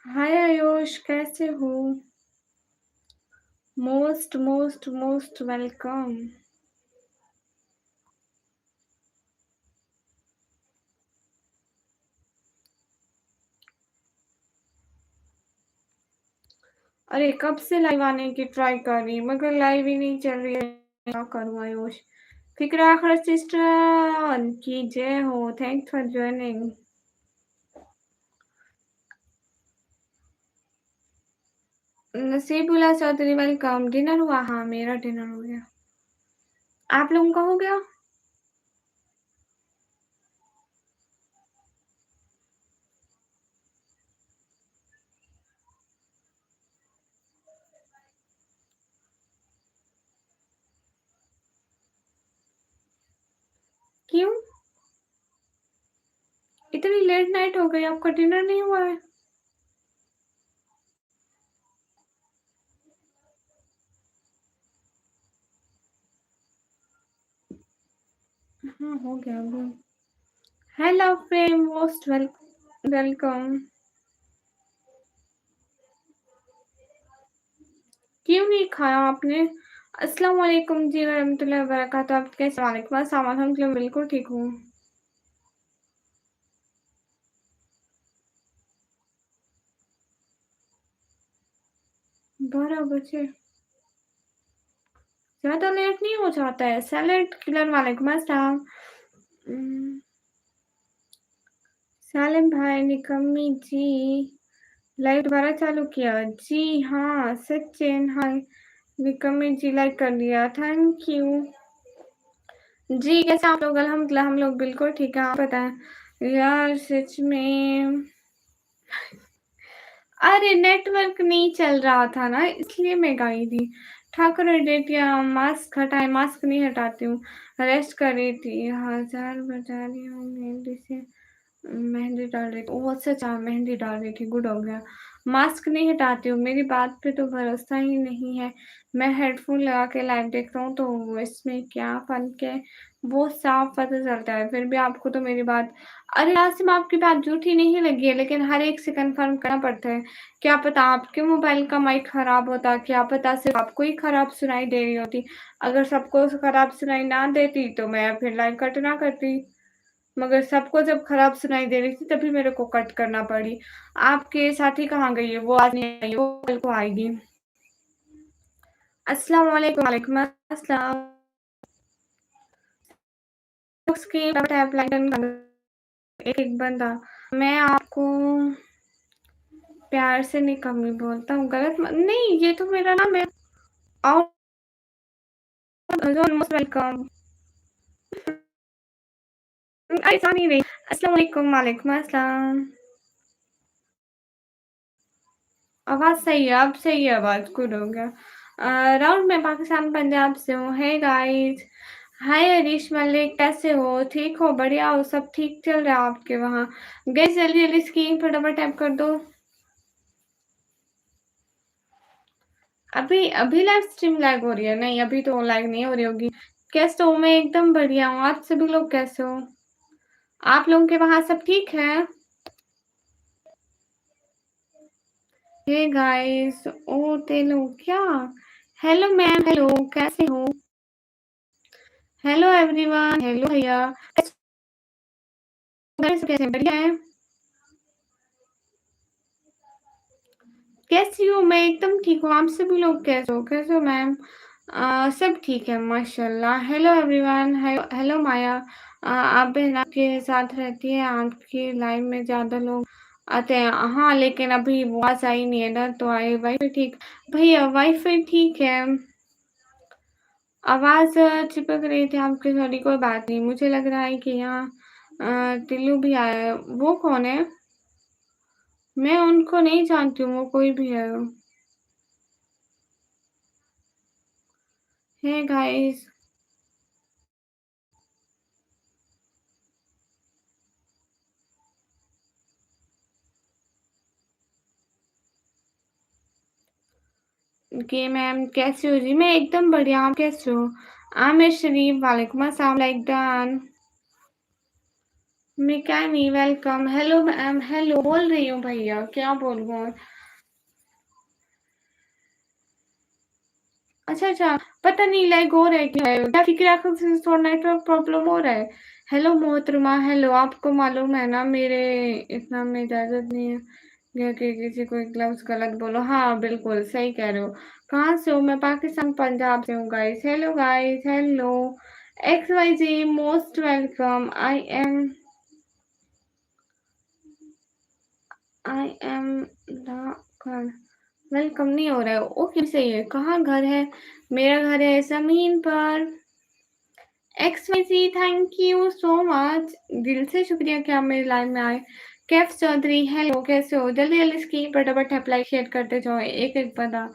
हाय आयुष, कैसे हो? Most most most welcome. अरे कब से लाइव आने की ट्राई कर रही मगर लाइव ही नहीं चल रही है। क्या करूं आयुष? फिक्र आखिर सिस्टर की जय हो। Thanks for joining. Nasibullah Chaudhary welcome. Dinner हुआ? हाँ, मेरा डिनर हो गया। आप लोगों का हो गया? क्यों इतनी लेट नाइट हो गई? आपका डिनर नहीं हुआ है? हाँ, हो गया हो गया। हेलो प्रेम, मोस्ट वेलकम। क्यों नहीं खाया आपने? अस्सलाम वालेकुम जी वरहमतुल्लाहि वबरकातुहू। आप कैसे? वालेकुम अस्सलाम। अल्हम्दुलिल्लाह बिल्कुल ठीक हूँ। 12 बजे? ज़्यादा लेट नहीं हो जाता है? सैलेड किलर वालेकुम अस्सलाम। उम, सालिम भाई निकम्मी जी, लाइव दोबारा चालू किया? जी हाँ, सचिन हाय। निकम्मी जी लाइक कर लिया, थैंक यू। जी कैसे आप लोग? अल्हम्दुलिल्लाह हम लोग बिल्कुल ठीक है। आप बताएं यार, सच में अरे नेटवर्क नहीं चल रहा था ना, इसलिए मैं गई थी। ठाकुर डेटिया मास्क हटाए? मास्क नहीं हटाती हूँ, रेस्ट कर रही थी। हजार बजा रही हूँ मेहंदी से। मेहंदी डाल रही थी? ओह अच्छा अच्छा, मेहंदी डाल रही थी, गुड हो गया। मास्क नहीं हटाती हूँ, मेरी बात पे तो भरोसा ही नहीं है। मैं हेडफोन लगा के लाइव देख रहा हूँ तो इसमें क्या फर्क है वो साफ पता चलता है। फिर भी आपको तो मेरी बात, अरे आसिम आपकी बात झूठी नहीं लगी है, लेकिन हर एक से कंफर्म करना पड़ता है। क्या पता आपके मोबाइल का माइक खराब होता, क्या पता सिर्फ आपको ही खराब सुनाई दे रही होती। अगर सबको खराब सुनाई ना देती तो मैं फिर लाइव कट ना करती, मगर सबको जब खराब सुनाई दे रही थी तभी मेरे को कट करना पड़ी। आपके साथी कहाँ गई है? वो आज नहीं आई, वो कल को आएगी। अस्सलाम वालेकुम। वालेकुम अस्सलाम। उसकी टैप लाइन एक एक बंदा। मैं आपको प्यार से नहीं कमी बोलता हूँ, गलत नहीं, ये तो मेरा नाम है। और मोस्ट वेलकम। ऐसा नहीं रही। अस्सलाम वालेकुम। वालेकुम अस्सलाम। आवाज़ सही है, अब सही है आवाज़, गुड हो गया। राउंड में पाकिस्तान पंजाब से हूँ। हे गाइस, हाय हरीश मलिक, कैसे हो? ठीक हो? बढ़िया हो? सब ठीक चल रहा है आपके वहाँ? गाइस जल्दी जल्दी स्क्रीन पर डबल टैप कर दो। अभी अभी लाइव स्ट्रीम लैग हो रही है? नहीं अभी तो लैग नहीं हो रही होगी। कैसे हो? मैं एकदम बढ़िया हूँ। आप सभी लोग कैसे हो? आप लोगों के वहाँ सब ठीक है? हे गाइस, ओ तेलो क्या? हेलो मैम, हेलो, कैसे हो? हेलो एवरीवन, हेलो भैया, घर से कैसे? बढ़िया है? कैसी हो? मैं एकदम ठीक हूँ। आप सभी लोग कैसे हो? कैसे हो मैम? सब ठीक है माशाल्लाह। हेलो एवरीवन, हेलो माया। आप बहन आपके साथ रहती है? आपकी लाइव में ज़्यादा लोग आते हैं? हाँ लेकिन अभी आवाज़ आई नहीं है ना, तो आए वाईफाई ठीक। भैया वाईफाई ठीक है, आवाज़ चिपक रही थी आपकी थोड़ी। कोई बात नहीं, मुझे लग रहा है कि यहाँ टिल्लू भी आया है। वो कौन है? मैं उनको नहीं जानती हूँ, वो कोई भी है। हे गाइस, ओके मैम, कैसे हो जी? मैं एकदम बढ़िया, आप कैसे हो? आमिर शरीफ वालेकुम अस्सलाम, like done. Mikami welcome. Hello ma'am, hello बोल रही हूँ भैया, क्या बोलूँ और? अच्छा अच्छा, पता नहीं लैग हो रहा है क्या है, क्या फिक्र आखिर से थोड़ा नेटवर्क प्रॉब्लम हो रहा है। हेलो मोहतरमा, हेलो, आपको मालूम है ना मेरे इतना में इजाजत नहीं है कि किसी को ग्लव्स गलत बोलो। हाँ बिल्कुल सही कह रहे हो। कहाँ से हो? मैं पाकिस्तान पंजाब से हूँ guys. Hello guys, hello. X Y G most welcome. I am the welcome नहीं हो रहा है। ओके सही है। कहाँ घर है? मेरा घर है जमीन पर। X Y G thank you so much. दिल से शुक्रिया कि आप मेरी लाइव में आए। कैफ चौधरी हेलो, कैसे हो? जल्दी जल्दी स्क्रीन पर डबल टैप लाइक शेयर करते जाओ, एक एक बता।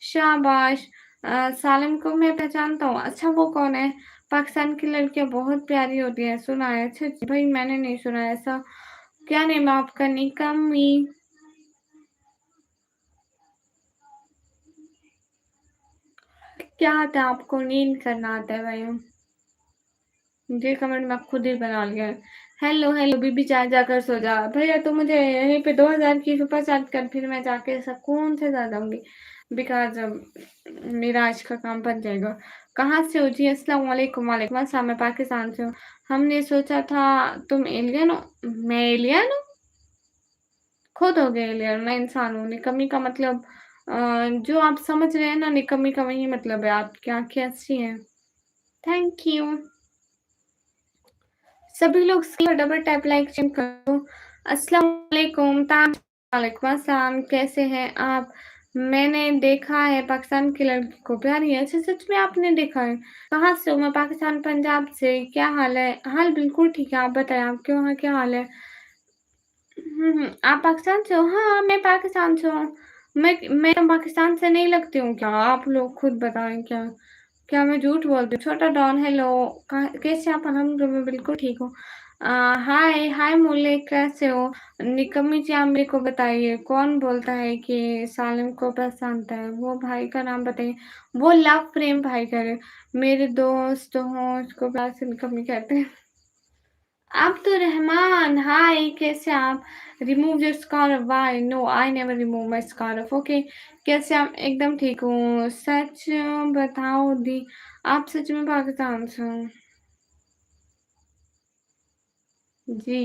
शाबाश। सालिम को मैं पहचानता हूँ। अच्छा वो कौन है? पाकिस्तान की लड़कियां बहुत प्यारी होती है, सुना है। अच्छा अच्छा, भाई मैंने नहीं सुना है ऐसा। क्या नेम है आपका? निकम्मी। क्या आता है आपको? नींद करना आता है भाई? ये कमेंट मैं खुद ही बना लिया है। हेलो हेलो बीबी, चाय जाकर सो जा भैया। तो मुझे यहीं पे 2000 की सुपर चैट कर, फिर मैं जाके सुकून से सो जाऊंगी। बिकॉज मेरा आज का काम बन जाएगा। कहाँ से हो जी? अस्सलाम वालेकुम। वालेकुम अस्सलाम। मैं पाकिस्तान से हूँ। हमने सोचा था तुम एलियन हो। मैं एलियन हूँ? खुद हो गए एलियन, मैं इंसान हूँ। निकम्मी का मतलब जो आप समझ रहे हैं ना, निकम्मी का वही मतलब है। आप क्या कैसी हैं? Thank you. सभी लोग स्क्रीन पर डबल टैप लाइक चेक करो। अस्सलाम वालेकुम। वालेकुम अस्सलाम, कैसे हैं आप? मैंने देखा है पाकिस्तान की लड़की को प्यारी है। अच्छा सच में आपने देखा है? कहाँ से हो? मैं पाकिस्तान पंजाब से। क्या हाल है? हाल बिल्कुल ठीक है, आप बताएं आपके वहाँ क्या हाल है? आप पाकिस्तान से हो? हाँ मैं पाकिस्तान से हूँ। मैं पाकिस्तान से नहीं लगती हूँ क्या? आप लोग खुद बताएं। क्या क्या मैं झूठ बोलती हूँ? छोटा डॉन हेलो। कैसे आप? अल्हम्दुलिल्लाह मैं बिल्कुल ठीक हूँ। हाय हाय मोले, कैसे हो? निकम्मी जी आप मेरे को बताइए, कौन बोलता है कि सालिम को पहचानता है? वो भाई का नाम बताइए। वो लव प्रेम भाई करे। मेरे दोस्त हो उसको प्यार से निकम्मी कहते हैं। आप तो रहमान, हाय कैसे आप? Remove your scarf, why? No I never remove my scarf. Okay, कैसे आप? एकदम ठीक हूँ। सच बताओ दी, आप सच में पाकिस्तान से हो? जी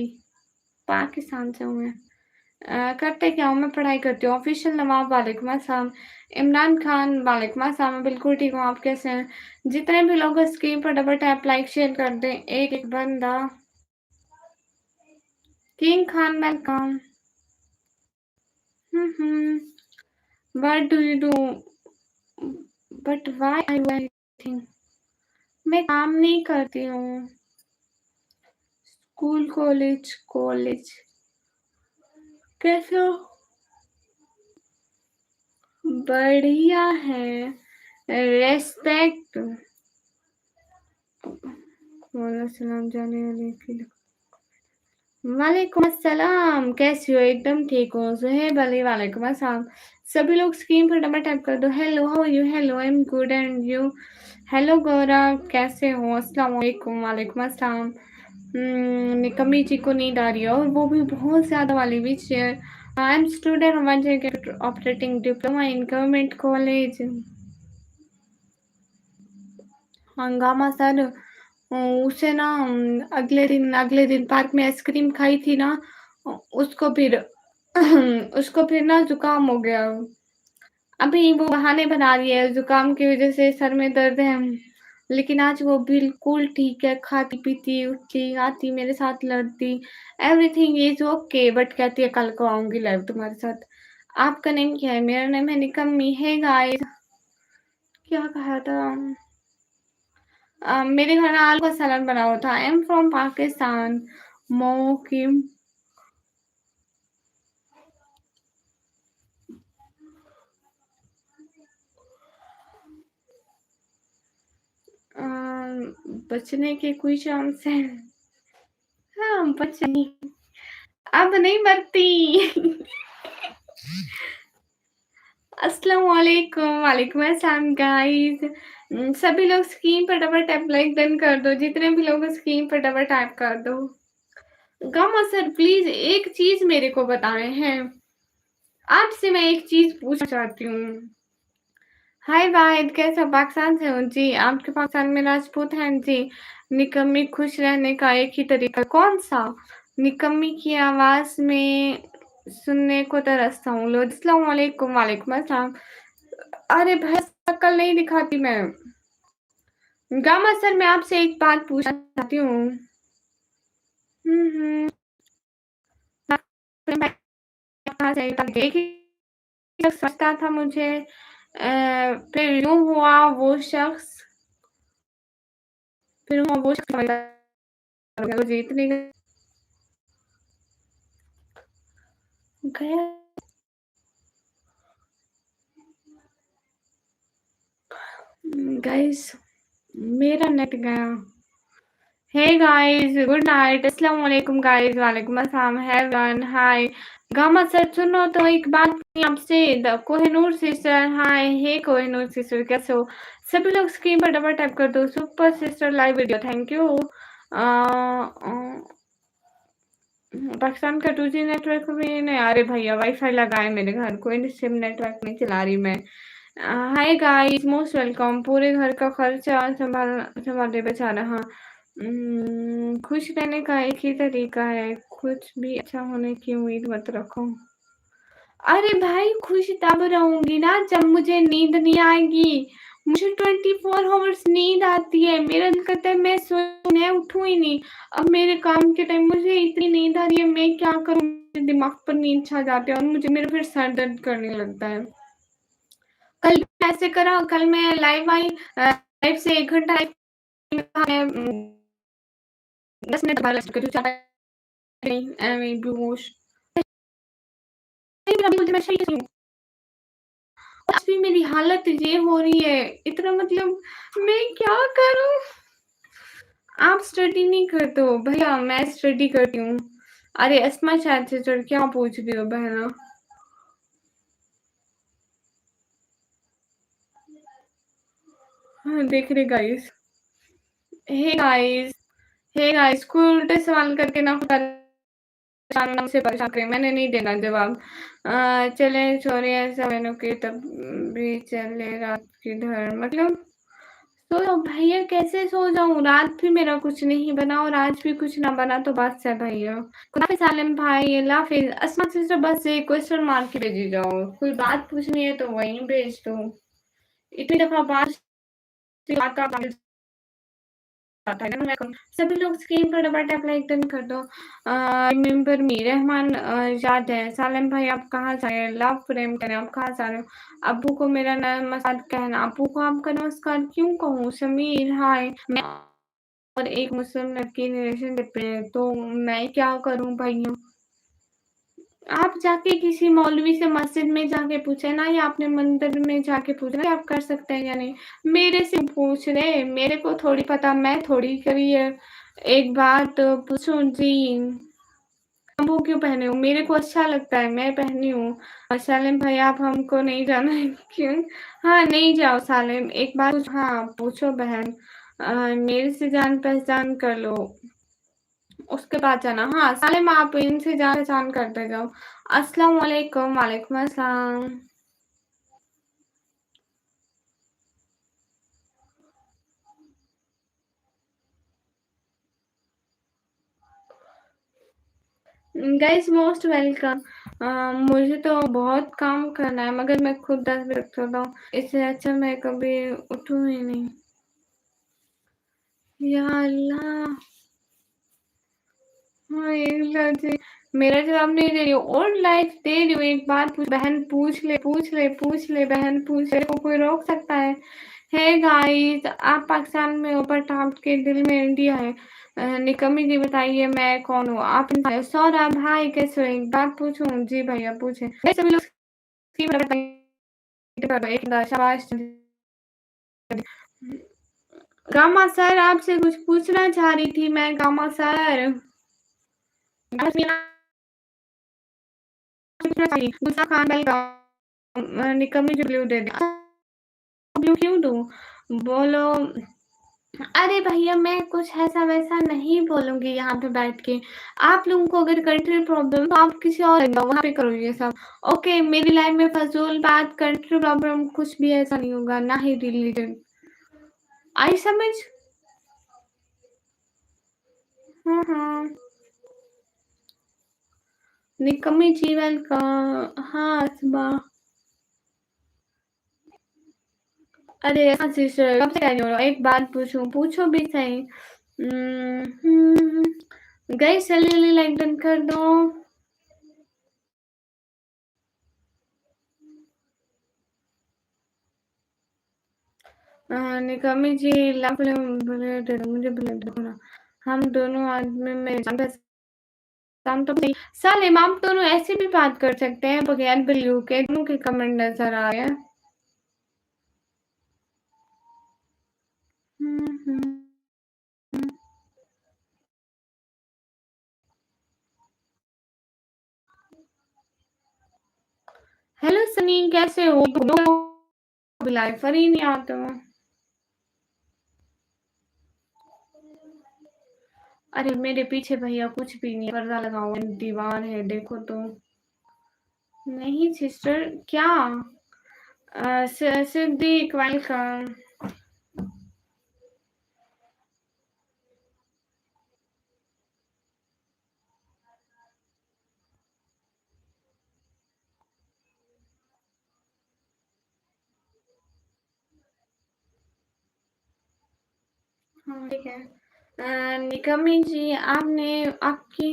पाकिस्तान से हूँ मैं। करते क्या हूँ? मैं पढ़ाई करती हूँ। ऑफिशियल नवाब वालेकुम अस्सलाम। इमरान खान वालेकुम अस्सलाम। मैं बिल्कुल ठीक हूँ, आप कैसे हैं? जितने भी लोग स्क्रीन पर डबल टैप लाइक शेयर कर दें, एक एक बंदा। King Khan welcome. What do you do? But why are you anything? मैं काम नहीं करती हूँ। School college college. कैसे हो? बढ़िया है। रेस्पेक्ट। सलाम जाने वाले के लिए। वालेकुम अस्सलाम, कैसी हो? एकदम ठीक हो। सुहेब अली वालेकुम अस्सलाम। सभी लोग स्क्रीन पर डबल टैप कर दो। Hello how you? Hello I am good and you? Hello Gaurav, कैसे हो? अस्सलाम वालेकुम। वालेकुम अस्सलाम। निकम्मी जी को नींद आ रही है, और वो भी बहुत ज़्यादा वाली। Which I am student operating diploma in government college. हंगामा सर। उसे ना अगले दिन पार्क में आइसक्रीम खाई थी ना, उसको फिर उसको फिर ना जुकाम हो गया। अभी वो बहाने बना रही है, जुकाम की वजह से सर में दर्द है। लेकिन आज वो बिल्कुल ठीक है, खाती पीती उठती आती मेरे साथ लड़ती। एवरीथिंग इज ओके, बट कहती है कल को आऊंगी लाइव तुम्हारे साथ। आपका नेम क्या है? मेरा नेम है निकम्मी। है गाइस, क्या कहा था? मेरे घर आलू का सलाद बना हुआ था। I am from Pakistan. Mokim. बचने की कोई चांस है? हाँ बचनी। अब नहीं मरती। अस्सलाम वालेकुम। वालेकुम अस्सलाम गाइस। सभी लोग स्क्रीन पर डबल टैप लाइक डन कर दो। जितने भी लोग स्क्रीन पर डबल टैप कर दो। गामा सर प्लीज एक चीज मेरे को बताए हैं, आपसे मैं एक चीज पूछना चाहती हूँ। हाय वाहिद, कैसे हो? पाकिस्तान से हूँ जी। आपके पाकिस्तान में राजपूत हैं जी। निकम्मी खुश रहने का एक ही तरीका कौन सा? निकम्मी की आवाज में सुनने को तरसता हूँ। लो अस्सलाम वालेकुम। वालेकुम अस्सलाम। अरे भाई शक्ल नहीं दिखाती मैं। गामा सर मैं आपसे एक बात पूछना चाहती हूँ। हम्म। मैं कहाँ से देख ही समझता था मुझे, फिर यूं हुआ वो शख्स, फिर हुआ वो शख्स जीतने गया। गाइस मेरा नेट गया। Hey guys good night. अस्सलाम वालेकुम गाइस। वालेकुम अस्सलाम। हेवन हाय। गामा सर सुनो तो एक बात आपसे। The Kohinoor sister hi. Hey Kohinoor sister कैसे हो? सभी लोग स्क्रीन पर डबल टैप कर दो। Super sister live video thank you. Pakistan का 2G नेटवर्क भी नहीं। अरे भैया वाईफाई लगा है मेरे घर, कोई सिम नेटवर्क नहीं चला रही मैं। Hi guys most welcome. पूरे घर का खर्चा संभाले बेचारा। हाँ खुश रहने का एक ही तरीका है, कुछ भी अच्छा होने की उम्मीद मत रखो। अरे भाई खुश तब रहूंगी ना जब मुझे नींद नहीं आएगी। मुझे 24 आवर्स नींद आती है, मेरा दिल करता है मैं सोऊं, मैं उठूं ही नहीं। अब मेरे काम के टाइम मुझे इतनी नींद आ रही है, मैं क्या करूं? मेरे दिमाग पर नींद छा जाती है और मुझे मेरा फिर सर दर्द करने लगता है। कल ऐसे करा, कल मैं लाइव आई, लाइव से 1 घंटा मैं 10 मिनट बाद बेहोश। मैं सही हूँ। आज भी मेरी हालत ये हो रही है, इतना मतलब मैं क्या करूं? आप स्टडी नहीं करते हो भैया? मैं स्टडी करती हूँ। अरे अस्मा शायद से चढ़ क्या पूछ रही हो बहना? हाँ देख रहे guys. Hey guys, hey guys कोई उल्टे सवाल करके ना से परेशान करें, मैंने नहीं देना जवाब। चले छोरे ऐसा बहनों के तब भी चले रात की धर मतलब। सो जाओ भैया, कैसे सो जाऊं? रात भी मेरा कुछ नहीं बना और आज भी कुछ ना बना तो बस है भैया। खुदा सालिम भाई अल्लाह हाफिज। अस्मा सिस्टर बस एक क्वेश्चन मार के भेजी जाओ, कोई बात पूछनी है तो वहीं भेज दो। इतनी दफा बात का सभी लोग स्क्रीन पर डबल टैप लाइक डन कर दो। रिमेम्बर मी रहमान याद है। सालिम भाई आप कहाँ जा रहे हैं? लव प्रेम करें, आप कहाँ जा रहे हो? अब्बू को मेरा नमस्कार कहना। अब्बू को आपका नमस्कार क्यों कहूँ? समीर हाय। मैं और एक मुस्लिम लड़की रिलेशनशिप पे है, तो मैं क्या करूं भैया? आप जाके किसी मौलवी से मस्जिद में जाके पूछे ना, या आपने मंदिर में जाके पूछना कि आप कर सकते हैं या नहीं। मेरे से पूछ रहे, मेरे को थोड़ी पता, मैं थोड़ी करी है। एक बात पूछूं जी, आप वो क्यों पहने हो? मेरे को अच्छा लगता है, मैं पहनी हूँ। और सालिम भाई आप हमको नहीं जाना है क्यों? हाँ नहीं जाओ सालिम। एक बात हाँ पूछो बहन, मेरे से जान पहचान कर लो उसके बाद जाना। हाँ सालिम आप इनसे जान पहचान करते जाओ। अस्सलाम वालेकुम। वालेकुम अस्सलाम। Guys most welcome. मुझे तो बहुत काम करना है मगर मैं खुद 10 बजे तक सोता हूँ, इससे अच्छा मैं कभी उठूँ ही नहीं। या अल्लाह। हाँ ये जी, मेरा जवाब नहीं दे रही हो और लाइफ दे रही हो। एक बात पूछ बहन, पूछ ले पूछ ले पूछ ले बहन, पूछ ले, को कोई रोक सकता है? हे गाइस आप पाकिस्तान में हो बट आपके दिल में इंडिया है। निकम्मी जी बताइए मैं कौन हूँ? आप सौरभ भाई कैसे हो? एक बात पूछूं? जी भैया पूछे। सभी लोग एक शाबाश। गामा सर आपसे कुछ पूछना चाह रही थी मैं। गामा सर गुस्सा खान निकम्मी जो ब्लू दे दे। ब्लू क्यों दूं? बोलो। अरे भैया मैं कुछ ऐसा-वैसा नहीं बोलूँगी यहाँ पे बैठ के। आप लोगों को अगर कंट्री प्रॉब्लम तो आप किसी और जगह वहाँ पे करो ये सब। ओके, मेरी लाइफ़ में फ़िज़ूल बात, कंट्री प्रॉब्लम कुछ भी ऐसा नहीं होगा, ना ही रिलीजन। आई समझ? हाँ, हाँ। निकम्मी जीवन का हाँ, सुबह अरे हाँ सिस्टर कब से कह रही हो? एक बात पूछूँ? पूछो भी सही। गाइस जल्दी-जल्दी लाइक डन कर दो। निकम्मी जी मुझे बुला हम दोनों आदमी में जान पहचान तो नहीं। सालिम आप दोनों ऐसे भी बात कर सकते हैं बगैर ब्लू के, दोनों के कमेंट नज़र आ रहे हैं। हुँ, हुँ। हेलो सनी कैसे हो? लाइफर ही नहीं आते हो। अरे मेरे पीछे भैया कुछ भी नहीं पर्दा लगा हुआ है, दीवार है देखो तो। नहीं सिस्टर क्या? सिद्दीक वेलकम। हाँ ठीक है। निकम्मी जी आपने आपकी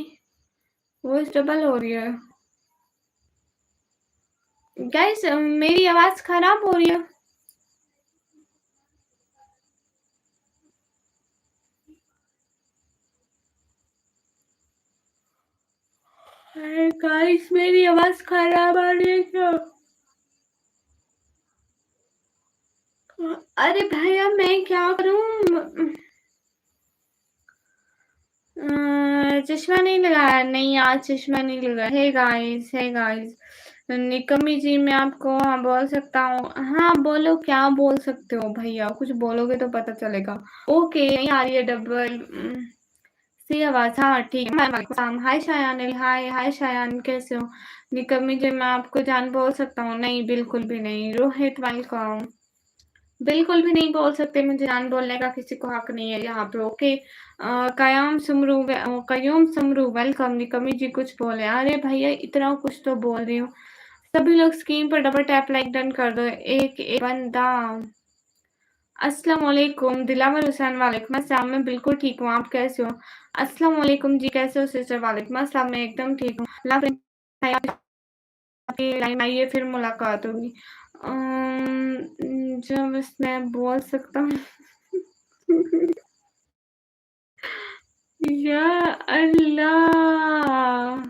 वॉइस डबल हो रही है। गाइस मेरी आवाज़ खराब हो रही है? अरे गाइस मेरी आवाज़ खराब आ रही है क्या? अरे भैया मैं क्या करूँ? चश्मा नहीं लगाया नहीं आज चश्मा नहीं लगाया। हे गाइस निकम्मी जी मैं आपको हाँ बोल सकता हूँ। हाँ बोलो क्या बोल सकते हो भैया कुछ बोलोगे तो पता चलेगा। ओके नहीं आ रही है डबल सी आवाज़ हाँ ठीक है। वालेकुम हाय शायान हाय शायान कैसे हो? निकम्मी जी मैं आपको जान बोल सकता हूँ? नहीं बिल्कुल भी नहीं। रोहित वेलकम। बिल्कुल भी नहीं बोल सकते मुझे जान बोलने का किसी को हक नहीं है यहाँ पे ओके। कयाम समरू वेलकम निकम्मी जी कुछ बोले अरे भैया इतना कुछ तो बोल रही हूँ। सभी लोग स्क्रीन पर डबल टैप लाइक डन कर दो एक बंदा। अस्सलाम वालेकुम दिलावर हुसैन वालेकुम अस्सलाम मैं बिल्कुल ठीक हूँ आप कैसे हो? अस्सलाम वालेकुम जी कैसे हो सिस्टर वालेकुम अस्सलाम मैं एकदम ठीक हूँ। लाइन आइए फिर मुलाकात होगी। जब मैं बोल सकता हूँ या अल्लाह!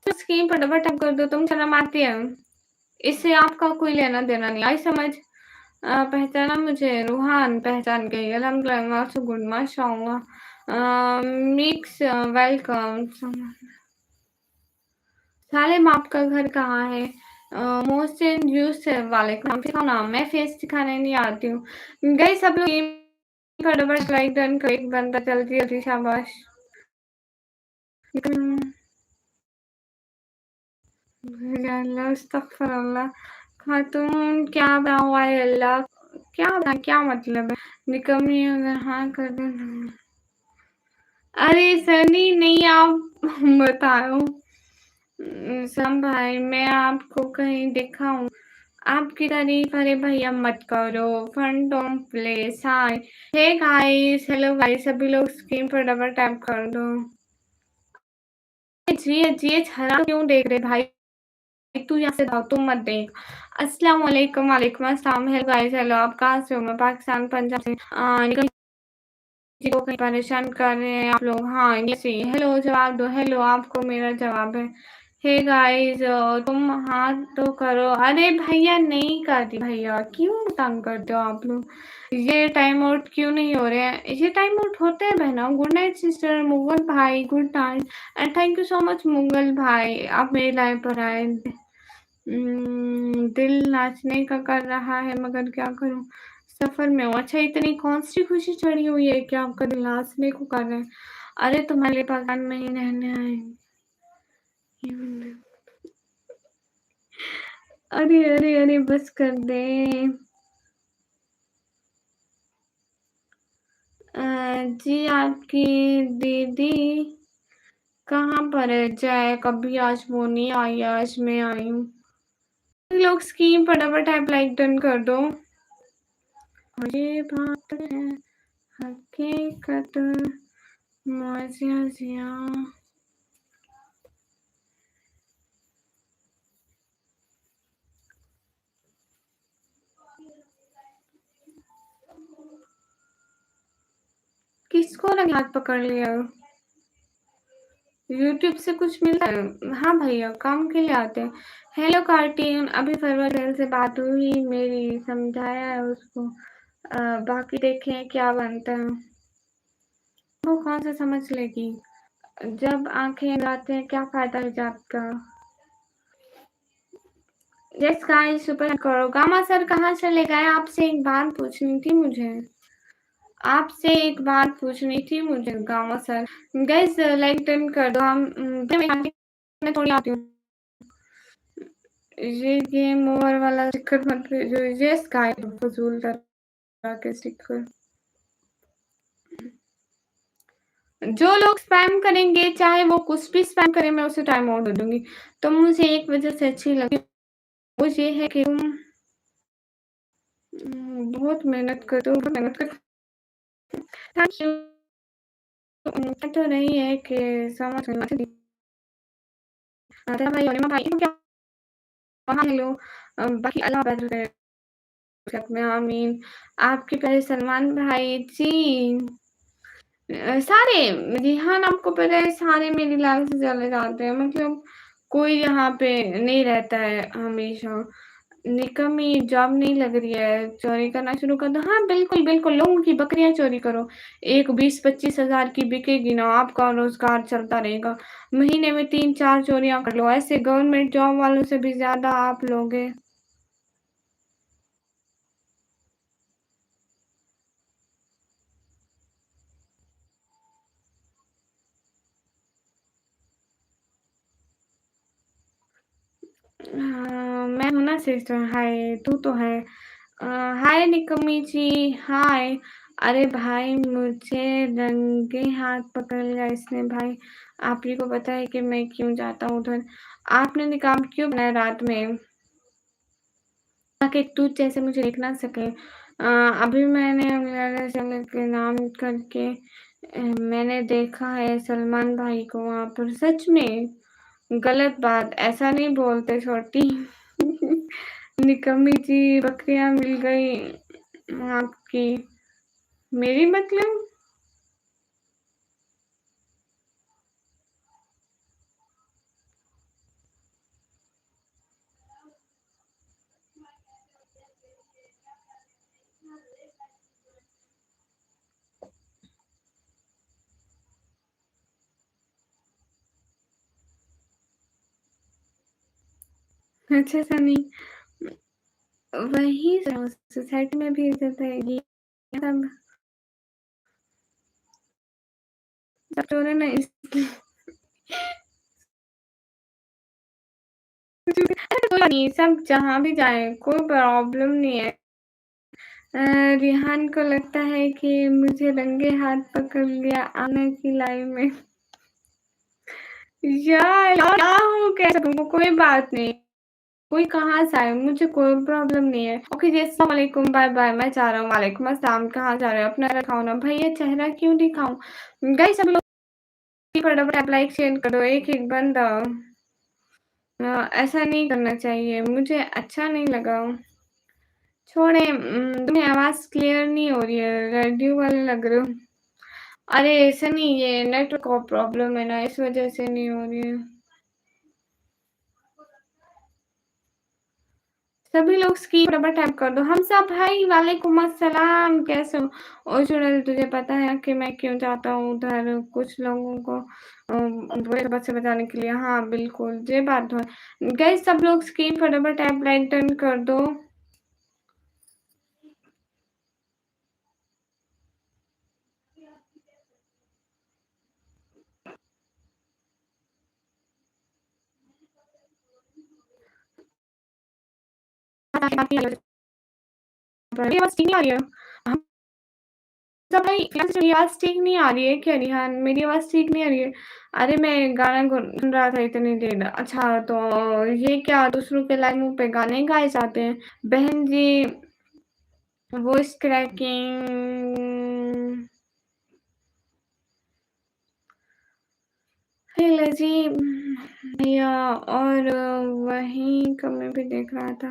स्क्रीन पर डबल टैप कर दो तुम शर्म आती है? इससे आपका कोई लेना-देना नहीं आई समझ? पहचाना मुझे रूहान पहचान गई अल्हम्दुलिल्लाह सो गुड माशाअल्लाह। मिक्स वेलकम सालिम आपका घर कहाँ है? मोहसिन यूसुफ वालेकुम नाम मैं फेस दिखाने नहीं आती हूँ। गाइस सब लोग फटाफट लाइक डन करो एक बंदा जल्दी-जल्दी शाबाश। या अल्लाह अस्तगफिरुल्लाह खातून क्या बना हुआ है अल्लाह क्या मतलब है? निकम्मी अगर हाँ कर दे अरे सनी नहीं आप बताओ। सम भाई मैं आपको कहीं देखा हूँ। आपकी तारीफ अरे भैया मत करो fun don't place hi hey guys hello guys सभी लोग स्क्रीन पर डबल टैप कर दो। जी हरा क्यों देख रहे भाई? तू यहाँ से भाग तुम मत देख। अस्सलाम वालेकुम वालेकुम अस्सलाम हेलो गाइस हेलो आप कहाँ से हो? मैं पाकिस्तान पंजाब से निकल किसी को कहीं परेशान कर रहे हैं आप लोग हाँ ये सही हेलो जवाब दो हेलो आपको मेरा जवाब है। हे गाइस तुम हाँ तो करो अरे भैया नहीं करती भैया क्यों तंग करते हो आप लोग? ये टाइम आउट क्यों नहीं हो रहे हैं? ये टाइम आउट होते हैं बहना। गुड नाइट सिस्टर मुगल भाई good night and thank you so much Mughal भाई आप मेरी लाइफ पर आए। दिल नाचने का कर रहा है मगर क्या करूँ? सफ़र में हूँ। अच्छा इतनी कौन-सी खुशी चढ़ी हुई है कि आपका दिल नाचने को कर रहा है? अरे तुम्हारे लिए पाकिस्तान में ही रहने आएँगे। अरे, अरे, अरे बस कर दे। जी आपकी दीदी कहाँ पर है? जय कभी आज वो नहीं आई, आज मैं आई हूँ। लोग स्कीम फटाफट आप लाइक डन कर दो। ये बात है हकीकत मौजिया किसको लगे हाथ पकड़ लिया? यूट्यूब से कुछ मिलता है? हाँ भैया काम के लिए आते हैं। हेलो कार्टून अभी फरवरी से बात हुई मेरी, समझाया है उसको। बाकी देखें क्या बनता है। वो कौन सा समझ लेगी? जब आंखें लगाते हैं क्या फायदा हिजाब का? यस गाइस सुपर करो। गामा सर कहाँ चले गए? आपसे एक बात पूछनी थी मुझे। आपसे एक बात पूछनी थी मुझे gamma sir. Guys like done कर दो। हम मैं थोड़ी आती हूँ। ये गेम ओवर वाला स्टिकर मत भेजो। यस गाइस फजूल तरह के स्टिकर। जो लोग स्पैम करेंगे चाहे वो कुछ भी स्पैम करे मैं उसे टाइम आउट दे दूंगी। तो मुझे एक वजह से अच्छी लगी वो ये है कि तुम बहुत मेहनत करते हो, बहुत मेहनत करते हो। Thank you. तो नहीं है कि समझ में आती भाई और भाई क्या वहाँ मिलो। बाकी अल्लाह बेहतर करे में आमीन। आपके प्यारे सलमान भाई जी सारे रिहान आपको पता है सारे मेरी लाइफ से चले जाते हैं मतलब कोई यहाँ पे नहीं रहता है हमेशा। निकम्मी जॉब नहीं लग रही है, चोरी करना शुरू कर दो। हाँ, बिल्कुल, बिल्कुल, लोगों की बकरियाँ चोरी करो। एक 20-25 हज़ार की बिकेगी ना, आपका रोज़गार चलता रहेगा। महीने में 3-4 चोरियाँ कर लो, ऐसे गवर्नमेंट जॉब वालों से भी ज़्यादा आप लोगे। मैं हूँ ना सिस्टर, हाय, तू तो है। हाय निकम्मी जी, हाय। अरे भाई मुझे रंगे हाथ पकड़ लिया इसने भाई। आप ही को पता है कि मैं क्यों जाता हूँ उधर। आपने निकाब क्यों बनाया रात में? ताकि तू जैसे मुझे देख ना सके। अभी मैंने के नाम करके मैंने देखा है सलमान भाई को वहाँ पर सच में। गलत बात ऐसा नहीं बोलते छोटी। निकम्मी जी बकरियां मिल गई आपकी। मेरी मतलब अच्छा सा नहीं। वही सोसाइटी में भी इज्जत रहेगी। सब सब चोर है ना इसलिए। कोई नहीं, सब जहाँ भी जाए कोई प्रॉब्लम नहीं है। रिहान को लगता है कि मुझे रंगे हाथ पकड़ लिया आना की लाइन में। यार क्या हो कैसे तुमको? कोई बात नहीं, कोई कहाँ से आए मुझे कोई प्रॉब्लम नहीं है। ओके जी अस्सलाम वालेकुम बाय बाय। मैं जा रहा हूँ। वालेकुम अस्सलाम। कहाँ जा रहे हो? अपना रखाओ ना भैया, चेहरा क्यों दिखाऊं? गाइस सब लोग फटाफट लाइक शेयर करो। एक एक बंदा ऐसा नहीं करना चाहिए, मुझे अच्छा नहीं लगा। छोड़े तुम्हें आवाज क्लियर नहीं हो रही है, रेडियो वाले लग रहे हो। अरे ऐसा नहीं, ये नेटवर्क का प्रॉब्लम है ना, इस वजह से नहीं हो रही है। सभी लोग स्क्रीन बराबर टैप कर दो। हमजा भाई वालेकुम अस्सलाम, कैसे हो? और चुड़ैल तुझे पता है कि मैं क्यों जाता हूँ उधर कुछ लोगों को बुरे सबक से बचाने के लिए? हाँ, बिल्कुल, ये बात तो है। गाइस सब लोग स्क्रीन फटाफट टैप लाइक डन कर दो। मेरी आवाज़ ठीक नहीं आ रही है? हमजा भाई मेरी आवाज़ ठीक नहीं आ रही है क्या रिहान? मेरी आवाज़ ठीक नहीं आ रही है? अरे मैं गाना सुन रहा था इतनी देर। अच्छा तो ये क्या दूसरों के लाइव मुँह पे गाने गाए जाते हैं? बहन जी वॉइस क्रैकिंग हेलो जी भैया। और वहीं का मैं भी देख रहा था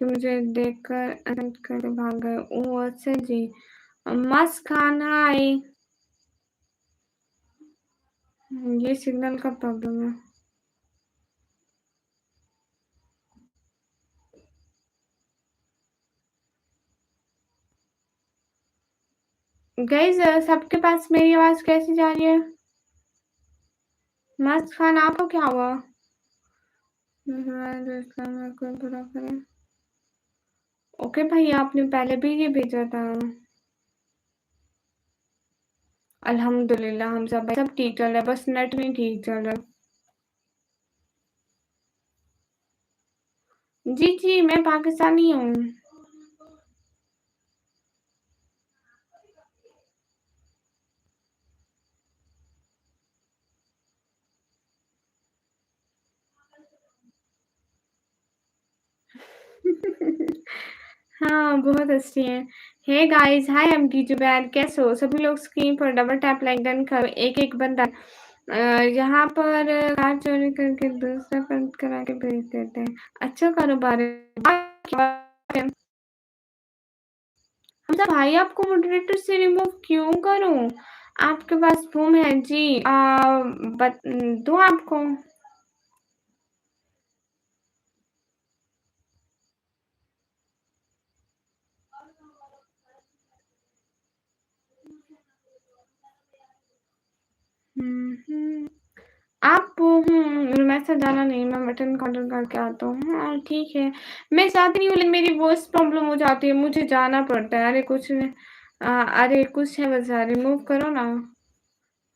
कि मुझे देखकर अनंत कर भाग गए। ओह अच्छा जी। मस्त खाना आई। ये सिग्नल का प्रॉब्लम है। गाइस सबके पास मेरी आवाज़ कैसी जा रही है? मस्त खान आपको क्या हुआ? इस्लाम में कोई बुरा करे। ओके भाई आपने पहले भी ये भेजा था। अल्हम्दुलिल्लाह हम सब ठीक चल रहा है, बस नेट नहीं ठीक चल रहा। जी, जी, मैं पाकिस्तानी हूँ। हाँ, बहुत अच्छी हैं। Hey guys, hi I am Zubair कैसे हो? सभी लोग स्क्रीन पर डबल टैप लाइक डन करो, एक-एक बंदा यहाँ पर कार चोरी करके दूसरा बंद करा के भेज देते हैं। अच्छा कारोबार है। हमजा भाई आपको मॉडरेटर से रिमूव क्यों करूँ? आपके पास बूम है जी दूँ आपको? हुँ, हुँ। आप मैसेज डाला नहीं, मैं मटन का ऑर्डर करके आता हूँ। हाँ, ठीक है। मैं चाहती नहीं हूँ लेकिन मेरी वॉइस प्रॉब्लम हो जाती है, मुझे जाना पड़ता है। अरे कुछ नहीं अरे कुछ है बस रिमूव करो ना।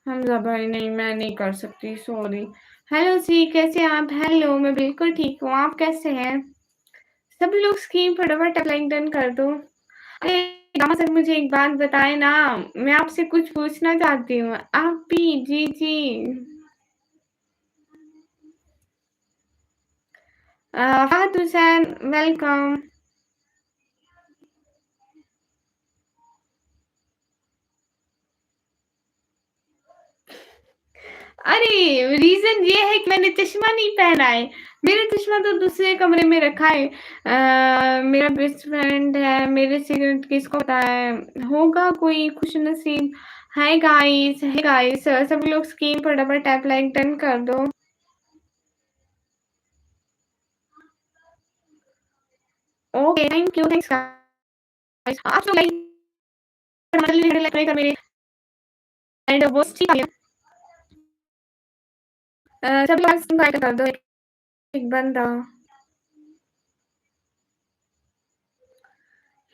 हमजा भाई नहीं, मैं नहीं कर सकती, सॉरी। हेलो जी, कैसे हैं आप? हेलो, मैं बिल्कुल ठीक हूँ, आप कैसे हैं? सभी लोग स्क्रीन पर फटाफट लाइक डन कर दो। अरे गामा सर मुझे एक बात बताएँ ना, मैं आपसे कुछ पूछना चाहती हूँ। आप भी जी, जी। फ़हद हुसैन वेलकम। अरे रीज़न ये है कि मैंने चश्मा नहीं पहना है। मेरा चश्मा तो दूसरे कमरे में रखा है। मेरा बेस्ट फ्रेंड है, मेरे सिगरेट किसको पता है? होगा कोई खुशनसीब। हाय गाइस सभी लोग स्क्रीन पर डबल टैप लाइक डन कर दो। Okay, thank you, thanks guys. आप लोग लाइक मेरे एंड वो ठीक है। सभी लोग इनवाइट कर दो एक बंदा।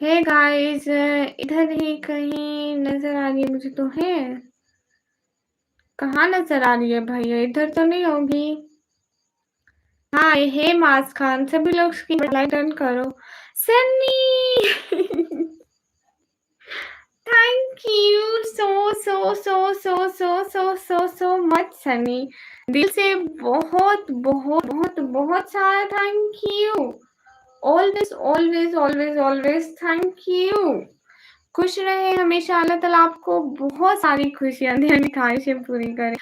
हे गाइस इधर ही कहीं नज़र आ रही है मुझे तो है। कहाँ नज़र आ रही है भैया? इधर तो नहीं होगी। हाँ, हे माज़ खान सभी लोग इसकी लाइक डन करो। Sunny thank you so much Sunny. दिल से बहुत, बहुत, बहुत, बहुत सारा thank you. Always, always, always, always thank you. खुश रहें हमेशा अल्लाह ताला आपको बहुत सारी खुशियाँ दे, अपनी ख्वाहिशें पूरी करे।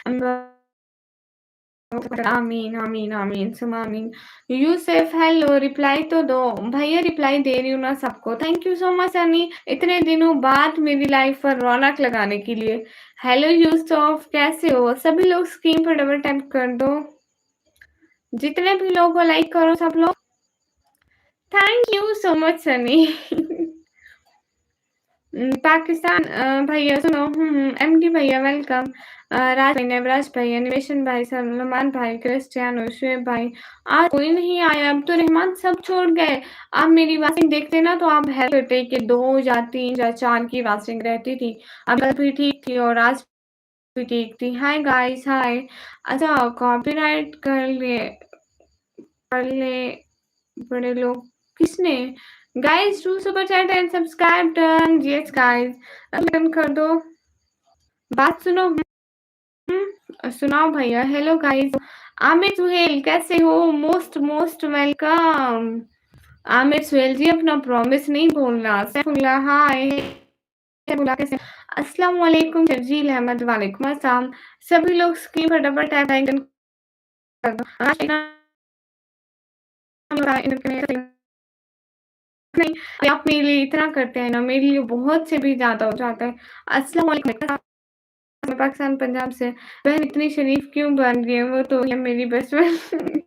आमीन, आमीन, आमीन, सुमा आमीन। यूसुफ हेलो रिप्लाई तो दो। भैया रिप्लाई दे रही हूँ ना सबको। Thank you so much Sunny, इतने दिनों बाद मेरी लाइफ पर रौनक लगाने के लिए। हेलो यूसुफ कैसे हो? सभी लोग स्क्रीन पर डबल टैप कर दो। जितने भी लोग को लाइक करो सब लोग। Thank you so much Sunny. Pakistan भैया सुनो, एमडी भैया वेलकम। राज भाई, नवराज भाई, अनिमेशन भाई, सलमान भाई, क्रिस्टियानो, शुएब भाई। आज कोई नहीं आया, अब तो रहमान सब छोड़ गए। आप मेरी वाचिंग देखते ना तो आप हेल्प करते कि 2 या 3 या 4 की वाचिंग रहती थी। अब कल भी ठीक थी और आज भी ठीक थी। हाय गाइस, हाय। अच्छा, कॉपीराइट कर ले बड़े लोग किसने? Guys do super chat and subscribe done. Yes guys, done कर दो। बात सुनो। सुनाओ भैया। Hello guys. आमिर सुहेल कैसे हो? Most most welcome. Aamir Suhail ji, अपना प्रॉमिस नहीं भूलना। सैफुल्लाह हाय। सैफुल्लाह कैसे? अस्सलाम वालेकुम शर्जील अहमद, वालेकुम अस्सलाम। सभी लोग स्क्रीन पर डबल टैप आइकन कर दो। नहीं, आप मेरे लिए इतना करते हैं ना, मेरे लिए बहुत से भी ज़्यादा हो जाता है। अस्सलाम वालेकुम। मैं पाकिस्तान पंजाब से। बहन इतनी शरीफ क्यों बन रही है? वो तो है मेरी बेस्ट फ्रेंड।